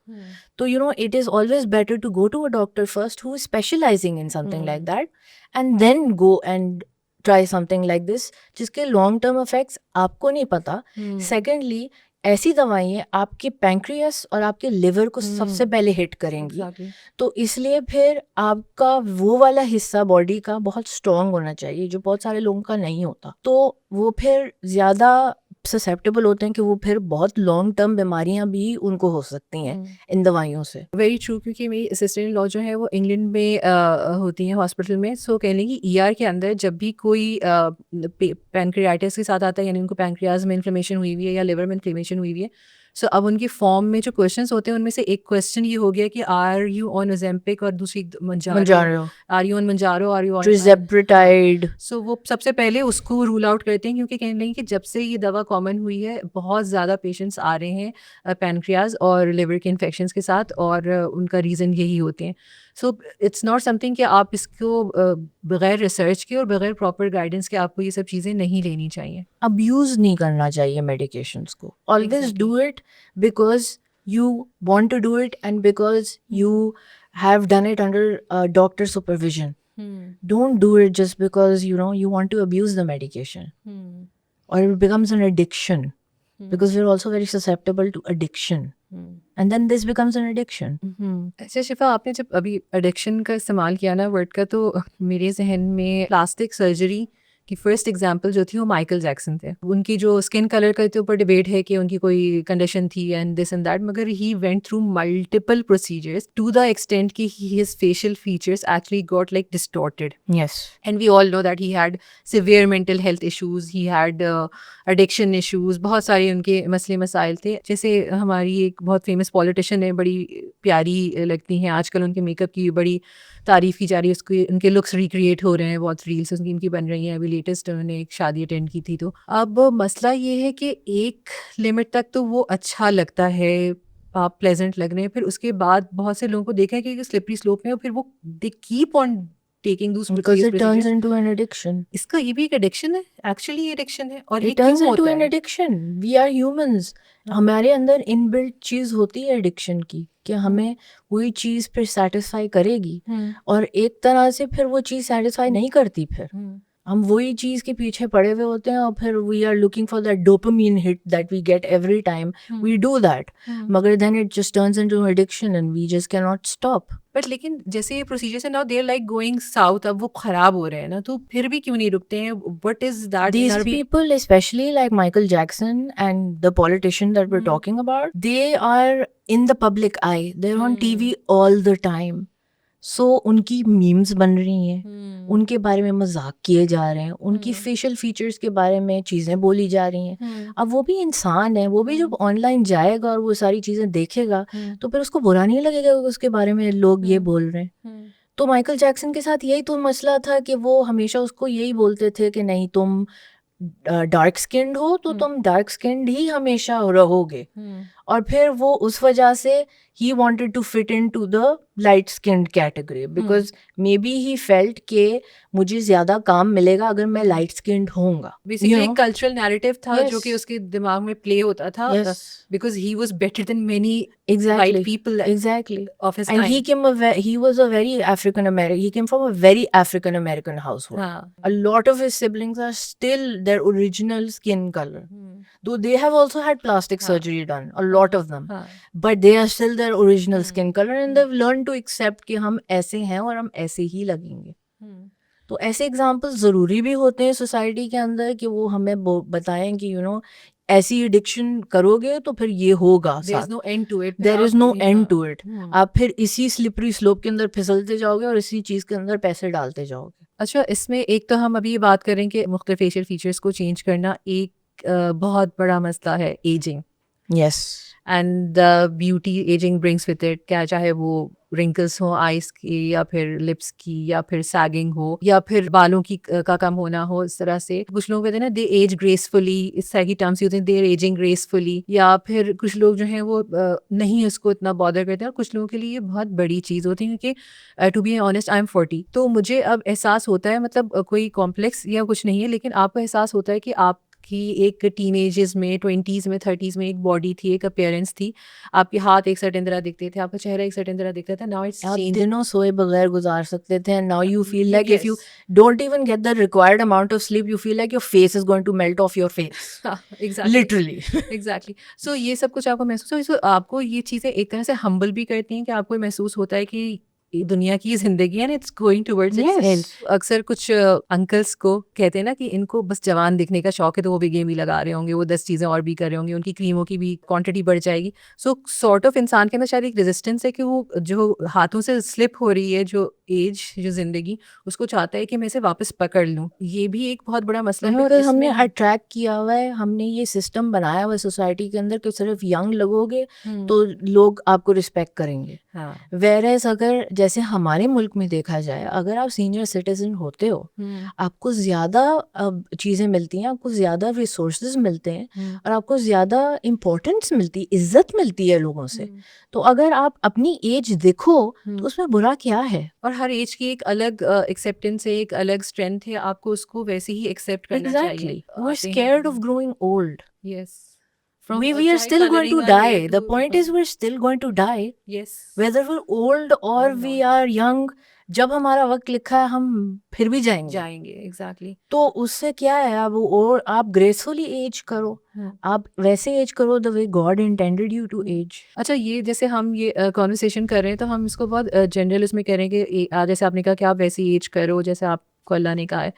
तो you know it is always better to go to a doctor first who is specializing in something like that, and then go and try something like this जिसके लॉन्ग टर्म इफेक्ट्स आपको नहीं पता। Secondly ऐसी दवाइयाँ आपके pancreas और आपके liver को सबसे पहले हिट करेंगी। तो इसलिए फिर आपका वो वाला हिस्सा बॉडी का बहुत स्ट्रॉन्ग होना चाहिए जो बहुत सारे लोगों का नहीं होता। तो वो फिर ज़्यादा ससेप्टेबल होते हैं कि वो फिर बहुत लॉन्ग टर्म बीमारियां भी उनको हो सकती हैं इन दवाइयों से। वेरी ट्रू, क्योंकि मेरी असिस्टेंट लॉ जो है वो इंग्लैंड में होती हैं हॉस्पिटल में। सो कह लें कि ईआर के अंदर जब भी कोई पैनक्रियाटिस के साथ आता है, यानी उनको पैनक्रियाज में इन्फ्लेमेशन हुई हुई है या लिवर में इन्फ्लेमेशन हुई हुई है, सो अब उनकी फॉर्म में जो क्वेश्चंस होते हैं उनमें से एक क्वेश्चन ये हो गया कि आर यू ऑन ओजेम्पिक, और दूसरी Mounjaro, are you on Mounjaro, are you on tirzepatide. So वो सबसे पहले उसको रूल आउट करते हैं, क्योंकि कहने लगे कि जब से ये दवा कॉमन हुई है बहुत ज़्यादा पेशेंट्स आ रहे हैं पैनक्रियाज और लिवर के इन्फेक्शंस के साथ, और उनका रीज़न यही होते हैं। सो इट्स नॉट समथिंग कि आप इसको बगैर रिसर्च के और बगैर प्रॉपर गाइडेंस के आपको ये सब चीज़ें नहीं लेनी चाहिए। अब्यूज़ नहीं करना चाहिए मेडिकेशंस को। Always do it because you want to do it and because you have done it under doctor supervision. Don't do it just because you want to abuse the medication or it becomes an addiction, because we're also very susceptible to addiction, and then this becomes an addiction. अच्छा शिफा, आपने जब अभी addiction का इस्तेमाल किया ना word का, तो मेरे जहन में प्लास्टिक सर्जरी कि फर्स्ट एग्जांपल जो थी वो माइकल जैक्सन थे। उनकी जो स्किन कलर के ऊपर डिबेट है कि उनकी कोई कंडीशन थी एंड दिस एंड दैट, मगर he went through multiple procedures to the extent कि his facial features actually got like distorted. Yes. And we all know that he had severe mental health issues, he had addiction issues, बहुत सारे उनके मसले मसाइल थे। जैसे हमारी एक बहुत फेमस पॉलिटिशियन है, बड़ी प्यारी लगती हैं आजकल, उनके मेकअप की बड़ी तारीफ़ की जा रही है, उसके उनके लुक्स रिक्रिएट हो रहे हैं, बहुत रील्स उनकी इनकी बन रही हैं। अभी लेटेस्ट उन्होंने एक शादी अटेंड की थी। तो अब मसला ये है कि एक लिमिट तक तो वो अच्छा लगता है, आप प्लेजेंट लग रहे हैं, फिर उसके बाद बहुत से लोगों को देखा है कि स्लिपरी स्लोप में, और फिर वो दे कीप ऑन टेकिंग दूस Because it turns into an addiction. इसका ये भी एक एडिक्शन है, एक्चुअली एडिक्शन है। और ये It turns क्यों into होता an है? addiction. We are humans. हमारे अंदर इनबिल्ट चीज होती है एडिक्शन की, कि हमें वही चीज फिर सेटिस्फाई करेगी, और एक तरह से फिर वो चीज सेटिस्फाई नहीं करती, फिर हम वही चीज के पीछे पड़े हुए होते हैं, और फिर we are looking for that dopamine hit that we get every time we do that, मगर then it just turns into addiction and we just can not stop. But लेकिन जैसे ये प्रोसीजर्स है now they are like going south, अब वो खराब हो रहे हैं ना, तो फिर भी क्यों नहीं रुकते हैं? What is that? These people, especially like Michael Jackson and the politician that we're talking about, they are in the public eye. They're on TV all the time. So उनकी मीम्स बन रही हैं, उनके बारे में मजाक किए जा रहे हैं, उनकी फेशियल फीचर्स के बारे में चीज़ें बोली जा रही हैं। अब वो भी इंसान है, वो भी जब ऑनलाइन जाएगा और वो सारी चीज़ें देखेगा, तो फिर उसको बुरा नहीं लगेगा कि उसके बारे में लोग ये बोल रहे हैं। तो माइकल जैक्सन के साथ यही तो मसला था कि वो हमेशा उसको यही बोलते थे कि नहीं, तुम डार्क स्किन्ड हो तो तुम डार्क स्किन्ड ही हमेशा रहोगे, और फिर वो उस वजह से he wanted to fit into the light skinned category because maybe he felt कि मुझे ज्यादा काम मिलेगा अगर मैं light skinned होऊंगा। बेसिकली एक कल्चरल नैरेटिव था Yes. जो कि उसके दिमाग में प्ले होता था, Yes. because he was better than many Exactly. white people Exactly. of his And time. he was a very African American. He came from a very African American household. हाँ. A lot of his siblings are still their original skin color, though they have also had plastic surgery done. A lot of them, हाँ. but they are still their original skin color, and they've learned to accept कि हम ऐसे हैं और हम ऐसे ही लगेंगे। तो ऐसे एग्जाम्पल ज़रूरी भी होते हैं सोसाइटी के अंदर कि वो हमें बताएं कि ऐसी एडिक्शन करोगे तो फिर ये होगा, There is no end to it. There is no end to it. Hmm. आप फिर इसी स्लिपरी स्लोप के अंदर फिसलते जाओगे और इसी चीज़ के अंदर पैसे डालते जाओगे। अच्छा, इसमें एक तो हम अभी ये बात करें कि मुख्तलिफ फेशियल फीचर्स को चेंज करना एक बहुत बड़ा मसला है, ageing yes. And the beauty ageing brings with it, क्या चाहे वो रिंकल्स हो आइज की, या फिर लिप्स की, या फिर सैगिंग हो, या फिर बालों की का कम होना हो। इस तरह से कुछ लोग कहते हैं ना दे एज ग्रेसफुली, इस तरह की टर्म्स होते हैं, दे एजिंग ग्रेसफुली, या फिर कुछ लोग जो हैं वो नहीं उसको इतना बॉदर करते हैं, और कुछ लोगों के लिए ये बहुत बड़ी चीज़ होती है। क्योंकि to be honest I am 40, तो मुझे अब एहसास होता है, मतलब कोई कॉम्प्लेक्स या कुछ नहीं है, लेकिन आपको एहसास होता है कि आप कि एक टीनेजेस में, 20s में, 30s में एक बॉडी थी, एक अपीयरेंस थी, आपके हाथ एक सर्टेन तरह दिखते थे, आपका चेहरा एक सर्टेन तरह दिखता था। नाउ इट्स आप चेंज। दिनों सोए बगैर गुजार सकते थे, now you feel like if you Yes. don't even get the required amount of sleep, you feel like your face is going to melt off your face. Exactly Literally. Exactly. So ये सब कुछ आपको महसूस हो, so आपको ये चीज़ें एक तरह से हम्बल भी करती हैं कि आपको महसूस होता है कि ये दुनिया की ज़िंदगी है, it's going towards it's Yes. And. अक्सर कुछ अंकल्स को कहते हैं ना कि इनको बस जवान दिखने का शौक है, तो वो भी गेम भी लगा रहे होंगे, वो 10 चीज़ें और भी कर रहे होंगे, उनकी क्रीमों की भी क्वांटिटी बढ़ जाएगी। सो सॉर्ट ऑफ इंसान के अंदर शायद एक रेजिस्टेंस है कि वो जो हाथों से स्लिप हो रही है जो एज, जो ज़िंदगी, उसको चाहता है कि मैं इसे वापस पकड़ लूँ। ये भी एक बहुत बड़ा मसला है। अगर हमने इसमें- अट्रैक्ट किया हुआ है, हमने ये सिस्टम बनाया हुआ है सोसाइटी के अंदर कि सिर्फ यंग लगोगे तो लोग आपको रिस्पेक्ट करेंगे। हाँ। वेरएज अगर जैसे हमारे मुल्क में देखा जाए, अगर आप सीनियर सिटीजन होते हो, आपको ज़्यादा चीज़ें मिलती हैं, आपको ज़्यादा रिसोर्सेज मिलते हैं, और आपको ज़्यादा इम्पोर्टेंस मिलती है, इज्जत मिलती है लोगों से। तो अगर आप अपनी एज देखो तो उसमें बुरा क्या है? और हर एज की एक अलग एक्सेप्टेंस है, एक अलग स्ट्रेंथ है, आपको उसको वैसे ही एक्सेप्ट करना Exactly. चाहिए। We're scared of growing old. Yes. We are still going to die. The point is we're still going to die. yes. Whether we're old or we are young, जब हमारा वक्त लिखा है हम फिर भी जाएंगे। जाएंगे, एग्जैक्टली। तो उससे क्या है, आप ग्रेसफुली एज करो, आप वैसे एज करो the way God intended you to age. अच्छा, ये जैसे हम ये कॉन्वर्सेशन कर रहे हैं तो हम इसको बहुत जनरल उसमें कह रहे हैं कि जैसे आपने कहा कि आप वैसी एज करो जैसे आपको अल्लाह ने कहा है,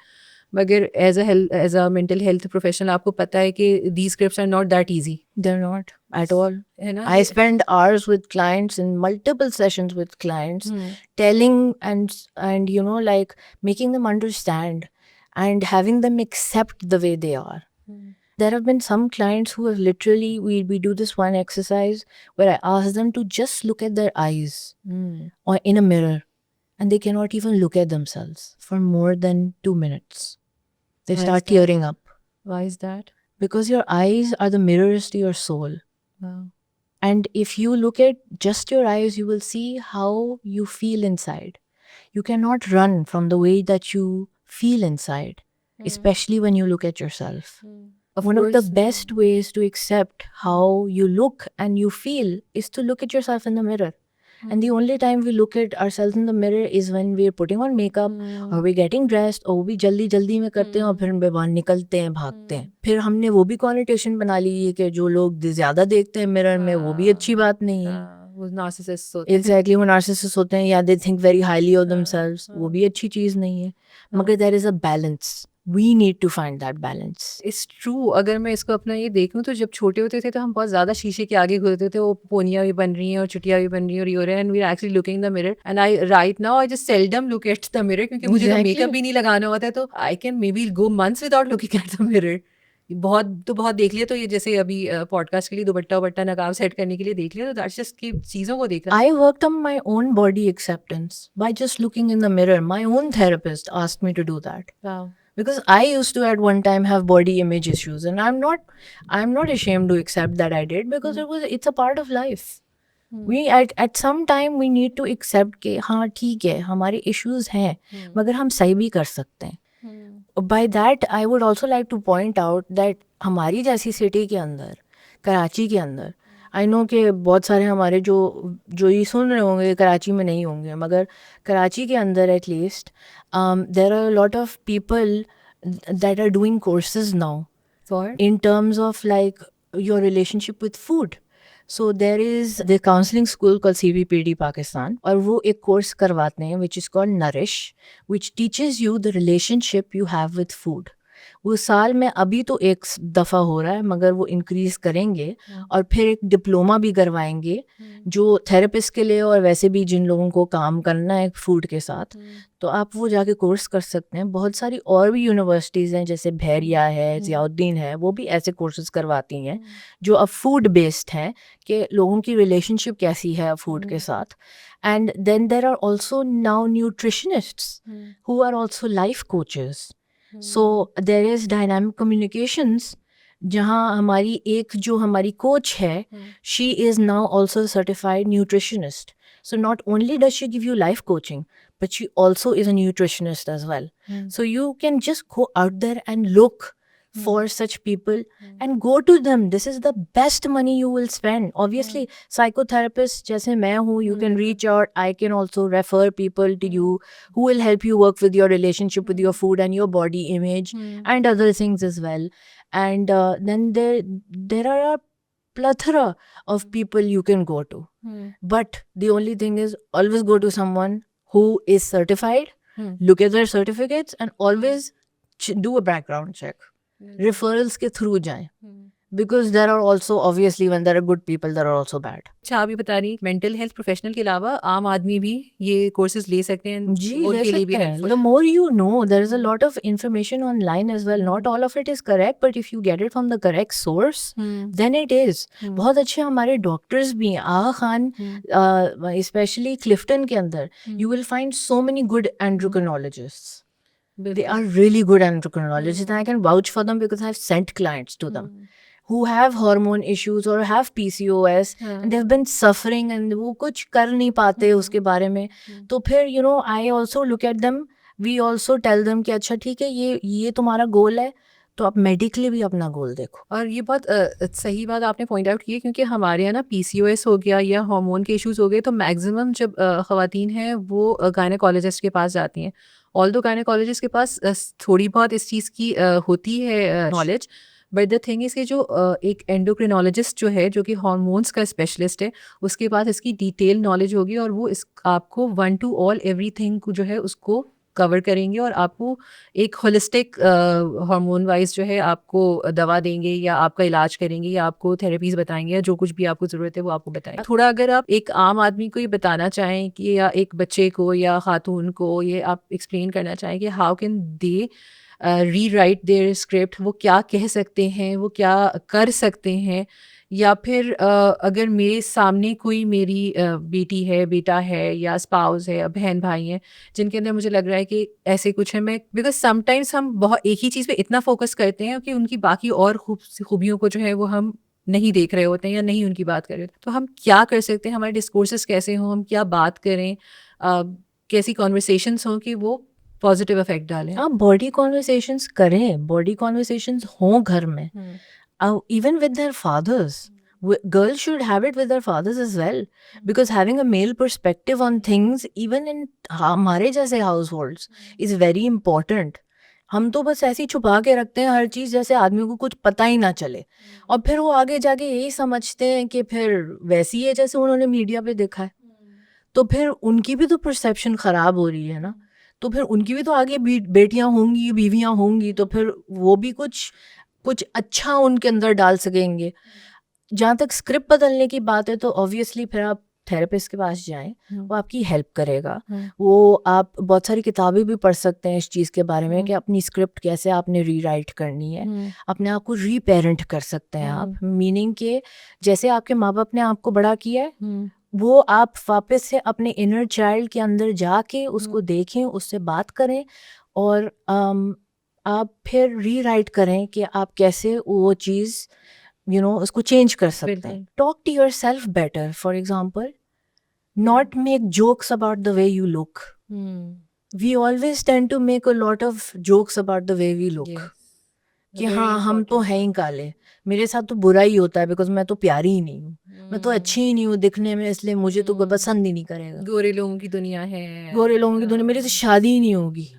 मगर as a mental health professional आपको पता है कि the scripts are not that easy, They're not at all. है ना? I spend hours with clients in multiple sessions with clients, Hmm. telling and you know, like making them understand and having them accept the way they are. There have been some clients who have literally, we do this one exercise where I ask them to just look at their eyes or in a mirror, and they cannot even look at themselves for more than 2 minutes. They Why is start that? tearing up Why is that? because your eyes are the mirrors to your soul. Wow. And if you look at just your eyes, you will see how you feel inside. You cannot run from the way that you feel inside, especially when you look at yourself. One of the best ways to accept how you look and you feel is to look at yourself in the mirror. And the only time we look at ourselves in the mirror is when we're putting on makeup or we're getting dressed और वो भी जल्दी जल्दी में करते हैं और फिर हम बाहर निकलते हैं भागते हैं. फिर हमने वो भी कॉनिटेशन बना ली है कि जो लोग ज़्यादा देखते हैं मिरर में वो भी अच्छी बात नहीं है. वो नार्सिसिस्ट होते हैं. Exactly, वो नार्सिसिस्ट होते हैं या they think very highly of themselves, वो भी अच्छी चीज़ नहीं है. मगर there is a balance. We need to find that balance. It's true. अगर मैं इसको अपना ये देखूं तो जब छोटे होते थे तो हम बहुत ज़्यादा शीशे के आगे घूरते थे, वो पोनियाँ भी बन रही हैं और चुटियाँ भी बन रही हैं और ये हो रहा है, and we are actually looking the mirror and I right now I just seldom look at the mirror क्योंकि मुझे तो Exactly. मेकअप भी नहीं लगाना होता है, तो I can may be go months without looking at the mirror. बहुत देख लिया, तो ये जैसे अभी पॉडकास्ट के लिए दुपट्टा नकाब सेट करने के लिए देख लिया, तो दैट्स जस्ट कि चीज़ों को देखना. I worked on my own body acceptance by just looking in the mirror. My own therapist asked me to do that. Wow. Because I used to at one time have body image issues, and I'm not ashamed to accept that I did because it's a part of life. We at some time we need to accept कि हाँ ठीक है हमारे issues हैं मगर हम सही भी कर सकते हैं. By that I would also like to point out that हमारी जैसी सिटी के अंदर, कराची के अंदर, आई नो कि बहुत सारे हमारे जो ये सुन रहे होंगे कराची में नहीं होंगे, मगर कराची के अंदर at least there are lot of people that are doing courses now For in terms of like your relationship with food. So there is the counseling school called CVPD Pakistan, और वो एक कोर्स करवाते हैं which is called Nourish, which teaches you the relationship you have with food. वो साल में अभी तो एक दफ़ा हो रहा है मगर वो इंक्रीज करेंगे और फिर एक डिप्लोमा भी करवाएंगे जो थेरेपिस्ट के लिए और वैसे भी जिन लोगों को काम करना है फूड के साथ, तो आप वो जाके कोर्स कर सकते हैं. बहुत सारी और भी यूनिवर्सिटीज़ हैं जैसे भैरिया है, ज़ियाउद्दीन है, वो भी ऐसे कोर्सेज करवाती हैं जो अब फूड बेस्ड हैं कि लोगों की रिलेशनशिप कैसी है फूड के साथ. And then there are also now nutritionists who are also life coaches. So there is dynamic communications जहाँ हमारी एक जो हमारी कोच है, she is now also a certified nutritionist. So not only does she give you life coaching, but she also is a nutritionist as well. So you can just go out there and look for such people and go to them. This is the best money you will spend. Obviously, psychotherapists जैसे मैं हूँ, you can reach out. I can also refer people to you who will help you work with your relationship with your food and your body image and other things as well. And then there are a plethora of people you can go to. But the only thing is always go to someone who is certified, look at their certificates and always do a background check. Referrals के through जाएं. Because there are also, obviously, when there are good people, there are also bad. अच्छा, आप ये बता रही mental health professional के अलावा आम आदमी भी ये कोर्सेज ले सकते हैं? जी, उनके ले लिए भी सकते हैं. helpful. The more you know, there is a lot of information online as well. Not all of it is correct, but if you get it from the correct source, then it is. बहुत अच्छे हमारे doctors भी हैं. आगा Khan, especially Clifton के अंदर, you will find so many good endocrinologists. They are really good endocrinologists, and I can vouch for them because I've sent clients to them who have hormone issues or have PCOS and they've been suffering and वो कुछ कर नहीं पाते उसके बारे में. तो फिर I also look at them, we also tell them कि अच्छा ठीक है ये तुम्हारा गोल है तो आप मेडिकली भी अपना गोल देखो. और ये बहुत सही बात आपने पॉइंट आउट की है क्योंकि हमारे यहाँ ना PCOS हो गया या हार्मोन के इश्यूज हो गए तो मैक्सिमम जब ख़वातीन हैं वो गायनेकोलॉजिस्ट के पास जाती हैं. ऑल्दो गायनेकोलॉजिस्ट के पास थोड़ी बहुत इस चीज़ की होती है knowledge, but the thing is कि जो एक एंडोक्रिनोलॉजिस्ट जो है जो कि हार्मोन्स का स्पेशलिस्ट है उसके पास इसकी डिटेल नॉलेज होगी और वो आपको वन टू ऑल एवरीथिंग जो है उसको कवर करेंगे और आपको एक होलिस्टिक हार्मोन वाइज जो है आपको दवा देंगे या आपका इलाज करेंगे या आपको थेरेपीज बताएंगे या जो कुछ भी आपको ज़रूरत है वो आपको बताएंगे। थोड़ा अगर आप एक आम आदमी को ये बताना चाहें कि या एक बच्चे को या खातून को ये आप एक्सप्लेन करना चाहें कि हाउ कैन दे री राइट देयर स्क्रिप्ट, वो क्या कह सकते हैं, वो क्या कर सकते हैं, या फिर अगर मेरे सामने कोई मेरी बेटी है, बेटा है या स्पाउस है या बहन भाई हैं जिनके अंदर मुझे लग रहा है कि ऐसे कुछ है, मैं बिकॉज समटाइम्स हम बहुत एक ही चीज़ पे इतना फोकस करते हैं कि उनकी बाकी और खूबियों को जो है वो हम नहीं देख रहे होते हैं या नहीं उनकी बात कर रहे होते। तो हम क्या कर सकते हैं, हमारे डिस्कोर्सेस कैसे हों, हम क्या बात करें, कैसी कॉन्वर्सेशंस हों कि वो पॉजिटिव इफेक्ट डालें। आप बॉडी कॉन्वर्सेशंस करें, बॉडी कॉन्वर्सेशंस हों घर में, even with their fathers. Girls should have it with their fathers as well, because having a male perspective on things, even in हमारे जैसे households, is very important. हम तो बस ऐसे ही छुपा के रखते हैं हर चीज़, जैसे आदमी को कुछ पता ही ना चले, और फिर वो आगे जाके यही समझते हैं कि फिर वैसी है जैसे उन्होंने मीडिया पे देखा है। तो फिर उनकी भी तो परसेप्शन ख़राब हो रही है ना, तो फिर उनकी भी तो आगे बेटियां होंगी, बीवियां होंगी, तो फिर वो भी कुछ अच्छा उनके अंदर डाल सकेंगे। जहाँ तक स्क्रिप्ट बदलने की बात है तो ऑब्वियसली फिर आप थेरेपिस्ट के पास जाएं, वो आपकी हेल्प करेगा। वो आप बहुत सारी किताबें भी पढ़ सकते हैं इस चीज़ के बारे में कि अपनी स्क्रिप्ट कैसे आपने रीराइट करनी है, अपने आप को रीपेरेंट कर सकते हैं आप, मीनिंग के जैसे आपके माँ बाप ने आपको बड़ा किया है, वो आप वापस से अपने इनर चाइल्ड के अंदर जाके उसको देखें, उससे बात करें, और आप फिर रीराइट करें कि आप कैसे वो चीज़ उसको चेंज कर सकते हैं। Talk to yourself better, for example, not make jokes about the way you look. We always tend to make a lot of jokes about the way we look, कि हाँ हम तो हैं ही काले, मेरे साथ तो बुरा ही होता है बिकॉज मैं तो प्यारी ही नहीं हूँ, मैं तो अच्छी ही नहीं हूँ दिखने में, इसलिए मुझे तो कोई पसंद ही नहीं करेगा। गोरे लोगों की दुनिया है, गोरे लोगों की दुनिया, मेरे से शादी ही नहीं होगी।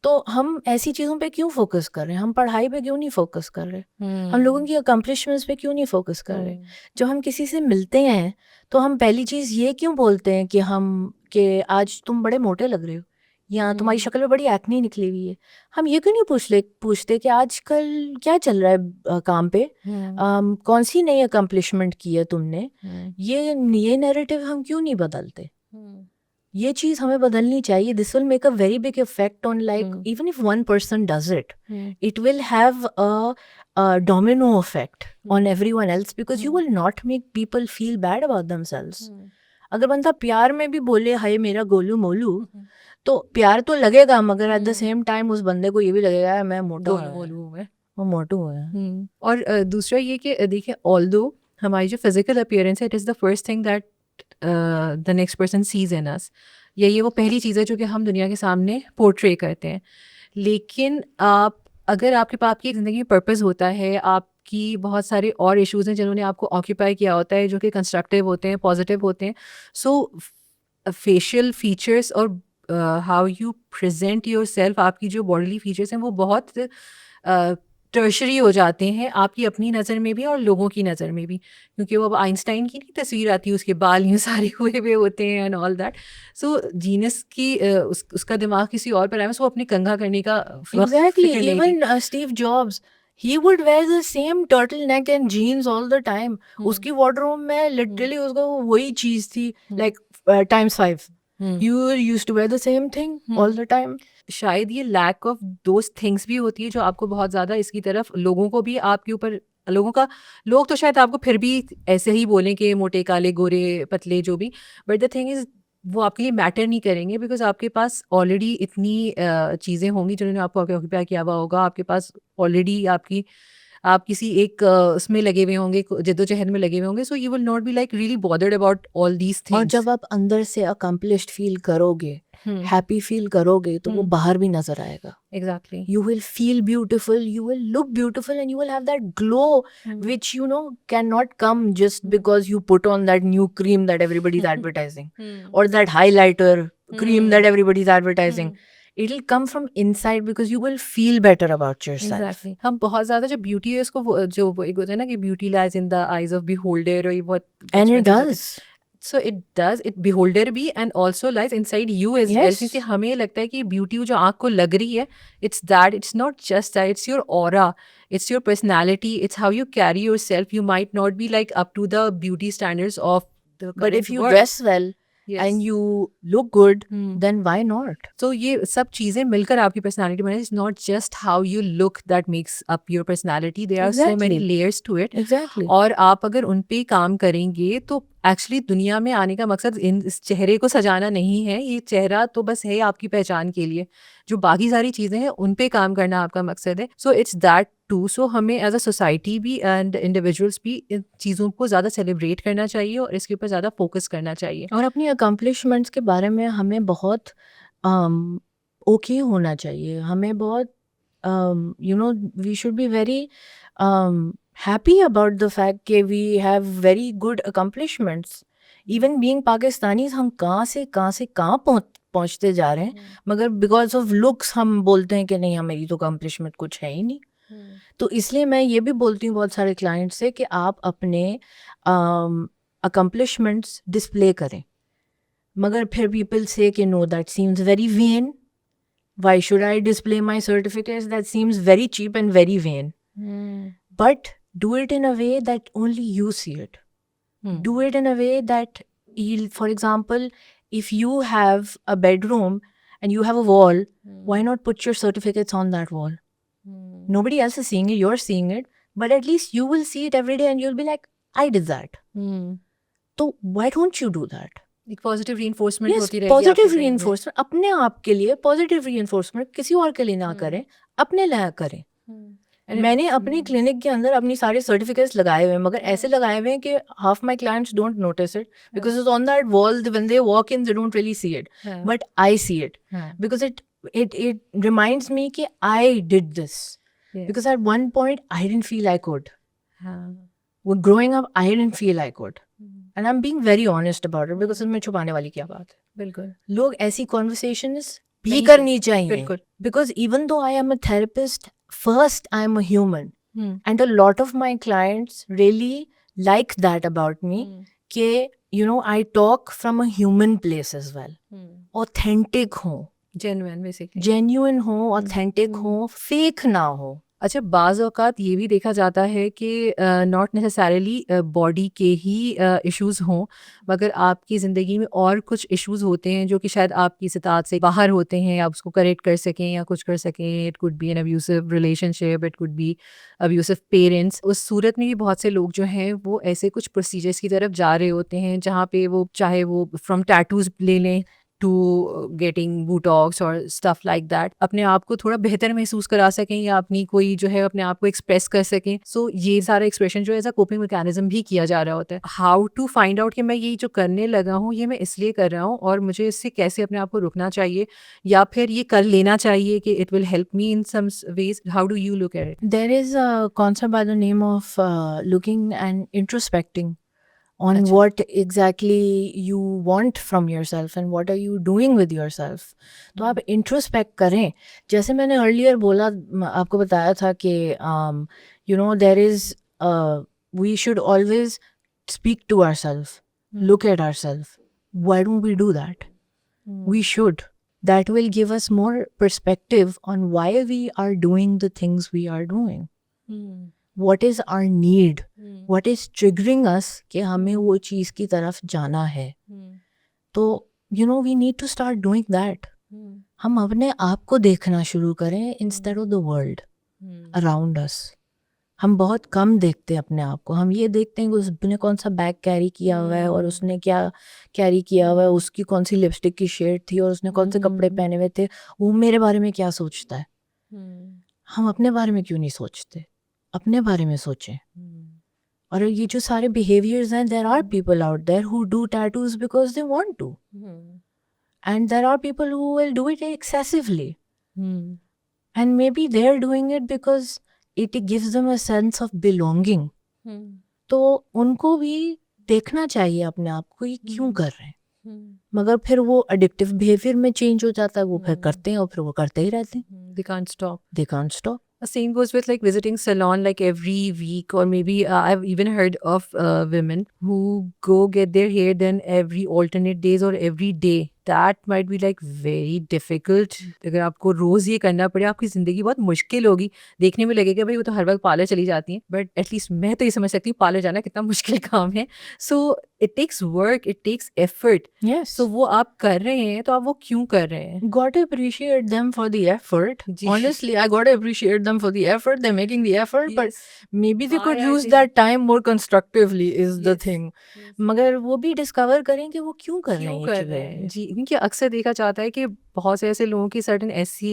तो हम ऐसी चीज़ों पे क्यों फोकस कर रहे हैं? हम पढ़ाई पे क्यों नहीं फोकस कर रहे? हम लोगों की अकम्पलिशमेंट्स पे क्यों नहीं फोकस कर रहे? जब हम किसी से मिलते हैं तो हम पहली चीज़ ये क्यों बोलते हैं कि आज तुम बड़े मोटे लग रहे हो, या तुम्हारी शक्ल में बड़ी एक्ने निकली हुई है? हम ये क्यों नहीं पूछते कि आजकल क्या चल रहा है काम पे, कौन सी नई अकम्पलिशमेंट की है तुमने? ये नैरेटिव हम क्यों नहीं बदलते? ये चीज़ हमें बदलनी चाहिए। This will make a very big effect on, like even if one person does it, it will have a domino effect on everyone else, because you will not make people feel bad about themselves. अगर बंदा प्यार में भी बोले हाय मेरा गोलू मोलू, तो प्यार तो लगेगा, मगर एट द सेम टाइम उस बंदे को ये भी लगेगा मैं मोटा हूँ, वो मोटू है। और दूसरा ये कि देखिए, ऑल्दो हमारी जो फिजिकल अपीयरेंस है, it is the first thing that the next person sees in us, ये वो पहली चीज़ है जो कि हम दुनिया के सामने पोर्ट्रे करते हैं। लेकिन अगर आपके पास आपकी ज़िंदगी में पर्पस होता है, आपकी बहुत सारे और इश्यूज़ हैं जिन्होंने आपको ऑक्यूपाई किया होता है, जो कि कंस्ट्रक्टिव होते हैं, पॉजिटिव होते हैं, सो फेशियल फीचर्स और how you present your self, आपकी जो बॉडीली फीचर्स हैं वो बहुत टर्शरी हो जाते हैं आपकी अपनी नज़र में भी और लोगों की नज़र में भी, क्योंकि वो अब आइंस्टाइन की नहीं तस्वीर आती है, उसके बाल यूँ सारे हुए हुए होते हैं and all that. So genus की उसका दिमाग किसी और पर आया, वो अपने कंघा करने का Exactly. Even Steve Jobs, he would wear the same turtleneck and jeans all the time. उसकी wardrobe में literally उसको वही चीज थी, like times 5. You used to wear the same thing all the time. शायद ये लैक ऑफ दोज थिंग्स भी होती है जो आपको बहुत ज़्यादा इसकी तरफ, लोगों को भी आपके ऊपर, लोग तो शायद आपको फिर भी ऐसे ही बोलें कि मोटे काले गोरे पतले जो भी, बट द थिंग इज़ वो आपके लिए मैटर नहीं करेंगे, बिकॉज आपके पास ऑलरेडी इतनी चीज़ें होंगी जिन्होंने आपको ऑक्यूपाई किया हुआ होगा, आपके पास ऑलरेडी आप किसी एक उसमें लगे हुए होंगे, जद्दोजहद में लगे हुए होंगे, so you will not be like really bothered about all these things. और जब आप अंदर से अकम्पलिश्ड फील करोगे, हैप्पी फील करोगे, तो वो बाहर भी नजर आएगा। Exactly, you will feel beautiful, you will look beautiful, and you will have that glow which cannot come just because you put on that new cream that everybody's advertising or that highlighter cream that everybody's advertising. It'll come from inside because you will feel better about yourself. Exactly. हम बहुत ज्यादा जो beauty है उसको जो एक होता है ना कि beauty lies in the eyes of beholder, और ये बहुत And it does. So it does, it beholder भी and also lies inside you as well. Yes. क्योंकि हमें लगता है कि ब्यूटी जो आँख को लग रही है, it's that, it's not just that, it's your aura, it's your personality, it's how you carry yourself. You might not be like up to the beauty standards of the But if current you world. dress well Yes. and you look good, Hmm. then why not? So ये सब चीज़ें मिलकर आपकी personality बने. It's not just how you look that makes up your personality. There are so many Exactly. layers to it. Exactly. और आप अगर उन पे काम करेंगे तो एक्चुअली दुनिया में आने का मकसद इस चेहरे को सजाना नहीं है. ये चेहरा तो बस है आपकी पहचान के लिए. जो बाकी सारी चीज़ें हैं उन पे काम करना आपका मकसद है. So it's that too. So हमें एज अ सोसाइटी भी एंड इंडिविजुअल्स भी इन चीज़ों को ज़्यादा सेलिब्रेट करना चाहिए और इसके ऊपर ज़्यादा फोकस करना चाहिए. और अपनी अकम्पलिशमेंट्स के बारे में हमें बहुत ओके होना चाहिए. हमें बहुत we should be very happy about the fact कि we have very good accomplishments. Even being Pakistanis हम कहाँ से कहाँ पहुँचते जा रहे हैं, मगर बिकॉज ऑफ लुक्स हम बोलते हैं कि नहीं, हमारी तो अकम्पलिशमेंट कुछ है ही नहीं. तो इसलिए मैं ये भी बोलती हूँ बहुत सारे क्लाइंट से कि आप अपने अकम्पलिशमेंट्स डिस्प्ले करें. मगर फिर पीपल से कि no, that seems very vain. Why should I display my certificates? That seems very cheap and very vain. But do it in a way that only you see it. Do it in a way that, for example, if you have a bedroom and you have a wall, why not put your certificates on that wall? Nobody else is seeing it, you're seeing it, but at least you will see it every day and you'll be like, I did that. So why don't you do that? एक positive reinforcement Yes, होती रहेगी positive आपके brain में. reinforcement अपने आप के लिए. Positive reinforcement किसी और के लिए ना करें, अपने लिए करें. And मैंने अपनी क्लिनिक के अंदर अपनी सारे सर्टिफिकेट्स लगाए हुए हैं, मगर ऐसे लगाए हुए हैं कि half my clients don't notice it because it's on that wall. When they walk in they don't really see it, हाँ. बट आई सी इट हाँ. because it reminds me कि I did this. Yes. Because at one point I didn't feel I could. हाँ. When growing up I didn't feel I could. And I'm being very honest about it because इसमें छुपाने वाली क्या बात है. बिल्कुल. लोग ऐसी conversations भी नहीं करनी चाहिए. बिल्कुल. Because even though I am a therapist, first I am a human. And a lot of my clients really like that about me. कि I talk from a human place as well. Authentic हो, genuine basically. genuine हो, authentic हो, fake ना हो. अच्छा, बाज़ औक़ात ये भी देखा जाता है कि नॉट नेसेसरली बॉडी के ही इश्यूज़ हों, मगर आपकी ज़िंदगी में और कुछ इश्यूज़ होते हैं जो कि शायद आपकी इस्तात से बाहर होते हैं. आप उसको करेक्ट कर सकें या कुछ कर सकें. It could be N abusive relationship, it could be abusive parents. उस सूरत में भी बहुत से लोग जो हैं वो ऐसे कुछ प्रोसीजर्स की तरफ जा रहे होते हैं जहाँ पे वो चाहे वो फ्रॉम टैटूज़ ले लें टू गेटिंग बोटॉक्स और स्टफ लाइक दैट, अपने आप को थोड़ा बेहतर महसूस करा सकें या अपनी कोई जो है अपने आप को एक्सप्रेस कर सकें. सो ये सारा एक्सप्रेशन जो एज अ कोपिंग मैकेनिज्म भी किया जा रहा होता है. हाउ टू फाइंड आउट कि मैं ये जो करने लगा हूँ ये मैं इसलिए कर रहा हूँ और मुझे इससे कैसे अपने आप को रुकना चाहिए या फिर ये कर लेना चाहिए कि it will help me in some ways. How do you look at it? There is a concept by the name of looking and introspecting on अच्छा. what exactly you want from yourself and what are you doing with yourself. तो आप introspect करें. जैसे मैंने earlier बोला, आपको बताया था कि there is we should always speak to ourselves, look at ourselves. Why don't we do that? We should. That will give us more perspective on why we are doing the things we are doing. What is our need? What is triggering us कि हमें वो चीज़ की तरफ जाना है. तो we need to start doing that. हम अपने आप को देखना शुरू करें instead of the world around us. हम बहुत कम देखते हैं अपने आप को. हम ये देखते हैं कि उसने कौन सा बैग कैरी किया हुआ है और उसने क्या कैरी किया हुआ है, उसकी कौन सी लिपस्टिक की शेड थी और उसने कौन से कपड़े पहने हुए थे, वो मेरे बारे में क्या सोचता है. हम अपने बारे में क्यों नहीं सोचते? अपने बारे में सोचें. और ये जो सारे behaviors हैं, there are people out there who do tattoos because they want to. And there are people who will do it excessively. And maybe they're doing it because it gives them a sense of belonging. तो उनको भी देखना चाहिए अपने आप को ये क्यों कर रहे हैं. मगर फिर वो addictive behavior में change हो जाता है, वो फिर करते हैं और फिर वो करते ही रहते हैं. They can't stop. They can't stop. Same goes with like visiting salon like every week, or maybe I've even heard of women who go get their hair done every alternate days or every day. That might be like very difficult. अगर आपको रोज ये करना पड़े, आपकी जिंदगी बहुत मुश्किल होगी. देखने में लगेगा भाई वो तो हर वक्त पार्लर चली जाती हैं, बट एटलीस्ट मैं तो ये समझ सकती हूँ पार्लर जाना कितना मुश्किल काम है. So it takes work, it takes effort. Yes. So वो आप कर रहे हैं तो आप वो क्यों कर रहे हैं? got to appreciate them for the effort. Ji. Honestly, I got to appreciate them for the effort. They're making the effort, but maybe they could I use agree. that time more constructively is the Yes. thing. मगर वो भी discover करें कि वो क्यों कर रहे क्यों हैं कर ये रहे हैं? चीज़ें. जी, क्योंकि अक्सर देखा जाता है कि बहुत से ऐसे लोगों की सर्टेन ऐसी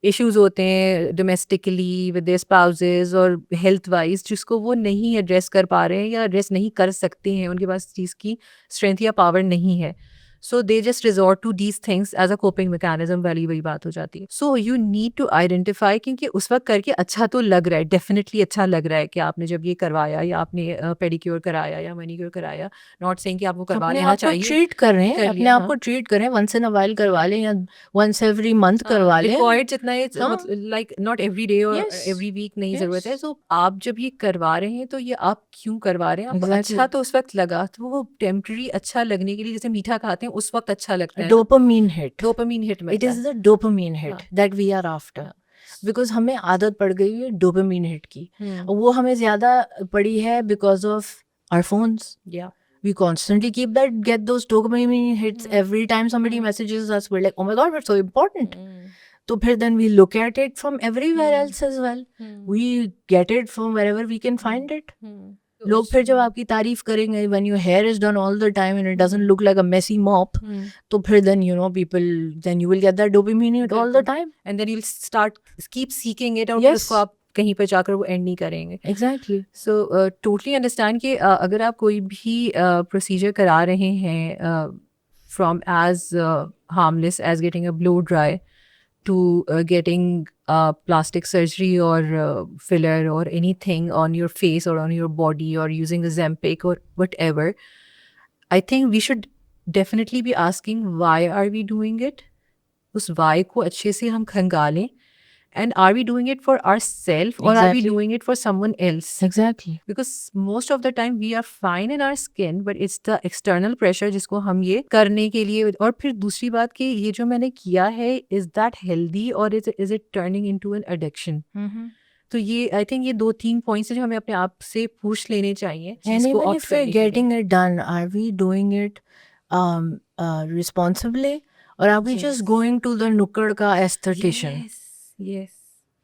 इश्यूज होते हैं डोमेस्टिकली विद देयर स्पाउसेस और हेल्थ वाइज, जिसको वो नहीं एड्रेस कर पा रहे हैं या एड्रेस नहीं कर सकते हैं, उनके पास चीज़ की स्ट्रेंथ या पावर नहीं है. So they just resort to these things as a coping mechanism वाली वही बात हो जाती है. So you need to identify, क्योंकि उस वक्त करके अच्छा तो लग रहा है, डेफिनेटली अच्छा लग रहा है कि आपने जब ये करवाया या आपने पेडिक्योर कराया या मैनिक्योर कराया. नॉट सेइंग कि आपको करवा अपने लेना आप को चाहिए. ट्रीट कर रहे हैं, कर अपने लिया, आप हाँ. को ट्रीट करें, वंस इन अ वाइल करवा लें या वंस एवरी मंथ करवा लें. रिक्वायर्ड जितना है, हाँ. लाइक नॉट एवरी डे और Yes. एवरी वीक नहीं Yes. जरूरत है. सो आप जब ये करवा रहे हैं तो ये आप क्यों करवा रहे हैं? आपको Exactly. अच्छा तो उस वक्त लगा, तो वो टेम्पररी अच्छा लगने के लिए, जैसे मीठा खाते हैं उस वक्त अच्छा लगता है. Dopamine hit. Dopamine hit It मिलता is है. the dopamine hit हाँ. that we are after. Because हमें आदत पड़ गई है dopamine hit की. हम्म. वो हमें ज़्यादा पड़ी है because of our phones. Yeah. We constantly get those dopamine hits every time somebody messages us. We're like, oh my god, we're so important. तो फिर then we look at it from everywhere else as well. We get it from wherever we can find it. लोग फिर जब आपकी तारीफ करेंगे when your hair is done all the time and it doesn't look like a messy mop, तो फिर then then you will get that dopamine hit all the time. And then you'll start keep seeking it, और Yes. फिर उसको आप कहीं पर जाकर वो एंड नहीं करेंगे. Exactly. सो टोटली अंडरस्टैंड कि अगर आप कोई भी प्रोसीजर करा रहे हैं from as harmless as getting a blow dry to getting plastic surgery or filler or anything on your face or on your body or using Ozempic or whatever, I think we should definitely be asking why are we doing it. उस why को अच्छे से हम खंगालें. And are we doing it for ourselves or are we Exactly. doing it for someone else? Exactly. Because most of the time we are fine in our skin, but it's the external pressure जिसको हम ये करने के लिए. और फिर दूसरी बात कि ये जो मैंने किया है, is that healthy or is it turning into an addiction? तो ये आई थिंक ये 2-3 पॉइंट्स जो हमें अपने आप से पूछ लेने चाहिए. And जिसको even opt if we're करने के लिए. getting it done, are we doing it responsibly or are we just going to the nukkad ka aesthetician? Yes.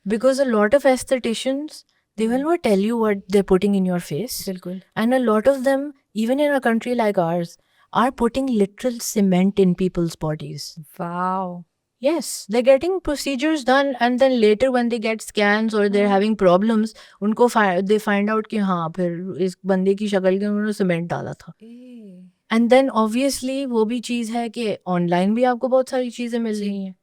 Because a lot of aestheticians, they will not tell you what they're putting in your face. बिल्कुल. And a lot of them, even in a country like ours, are putting literal cement in people's bodies. Wow. Yes, they're getting procedures done and then later when they get scans or they're having problems, उनको they find out कि हाँ फिर इस बंदे की शक्ल के उन्होंने सीमेंट डाला था. And then obviously वो भी चीज़ है कि online भी आपको बहुत सारी चीज़ें मिल रही हैं.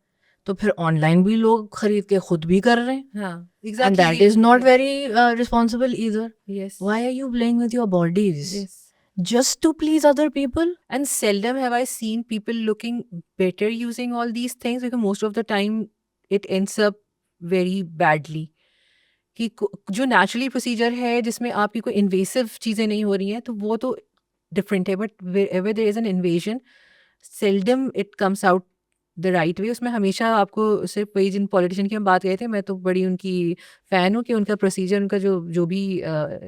तो फिर ऑनलाइन भी लोग खरीद के खुद भी कर रहे हैं. हाँ, And exactly. that is not very responsible either. Yes. Why are you playing with your bodies? Yes. Just to please other people? And seldom have I seen people looking better using all these things, because most of the time it ends up very badly. कि जो naturally procedure है जिसमें आपकी कोई invasive चीज़ें नहीं हो रही हैं, तो वो तो डिफरेंट है. But wherever there is an invasion, seldom it comes out the right way. उसमें हमेशा आपको सिर्फ वही जिन पॉलिटिशियन की हम बात कहे थे, मैं तो बड़ी उनकी फ़ैन हूँ कि उनका प्रोसीजर, उनका जो भी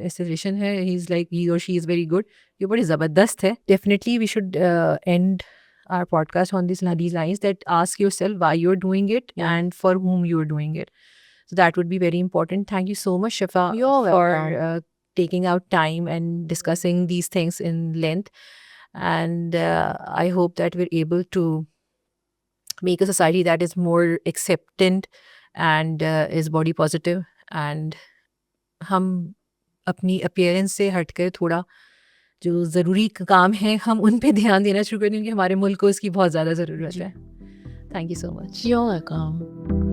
एस्टिमेशन है, ही इज़ लाइक ही और शी इज़ वेरी गुड. ये बड़ी ज़बरदस्त है. Definitely we should end our podcast on these lines, that ask yourself why you're doing it and for whom you're doing it. So that would be very important. Thank you so much, Shifa, You're for welcome. taking out time and discussing these things in length. And I hope that we're able to make a society that is more acceptant and is body positive. And हम अपनी appearance से हटकर थोड़ा जो ज़रूरी काम है हम उन पे ध्यान देना शुरू कर दें, क्योंकि हमारे मुल्क को इसकी बहुत ज़्यादा ज़रूरत है. Thank you so much. You're welcome.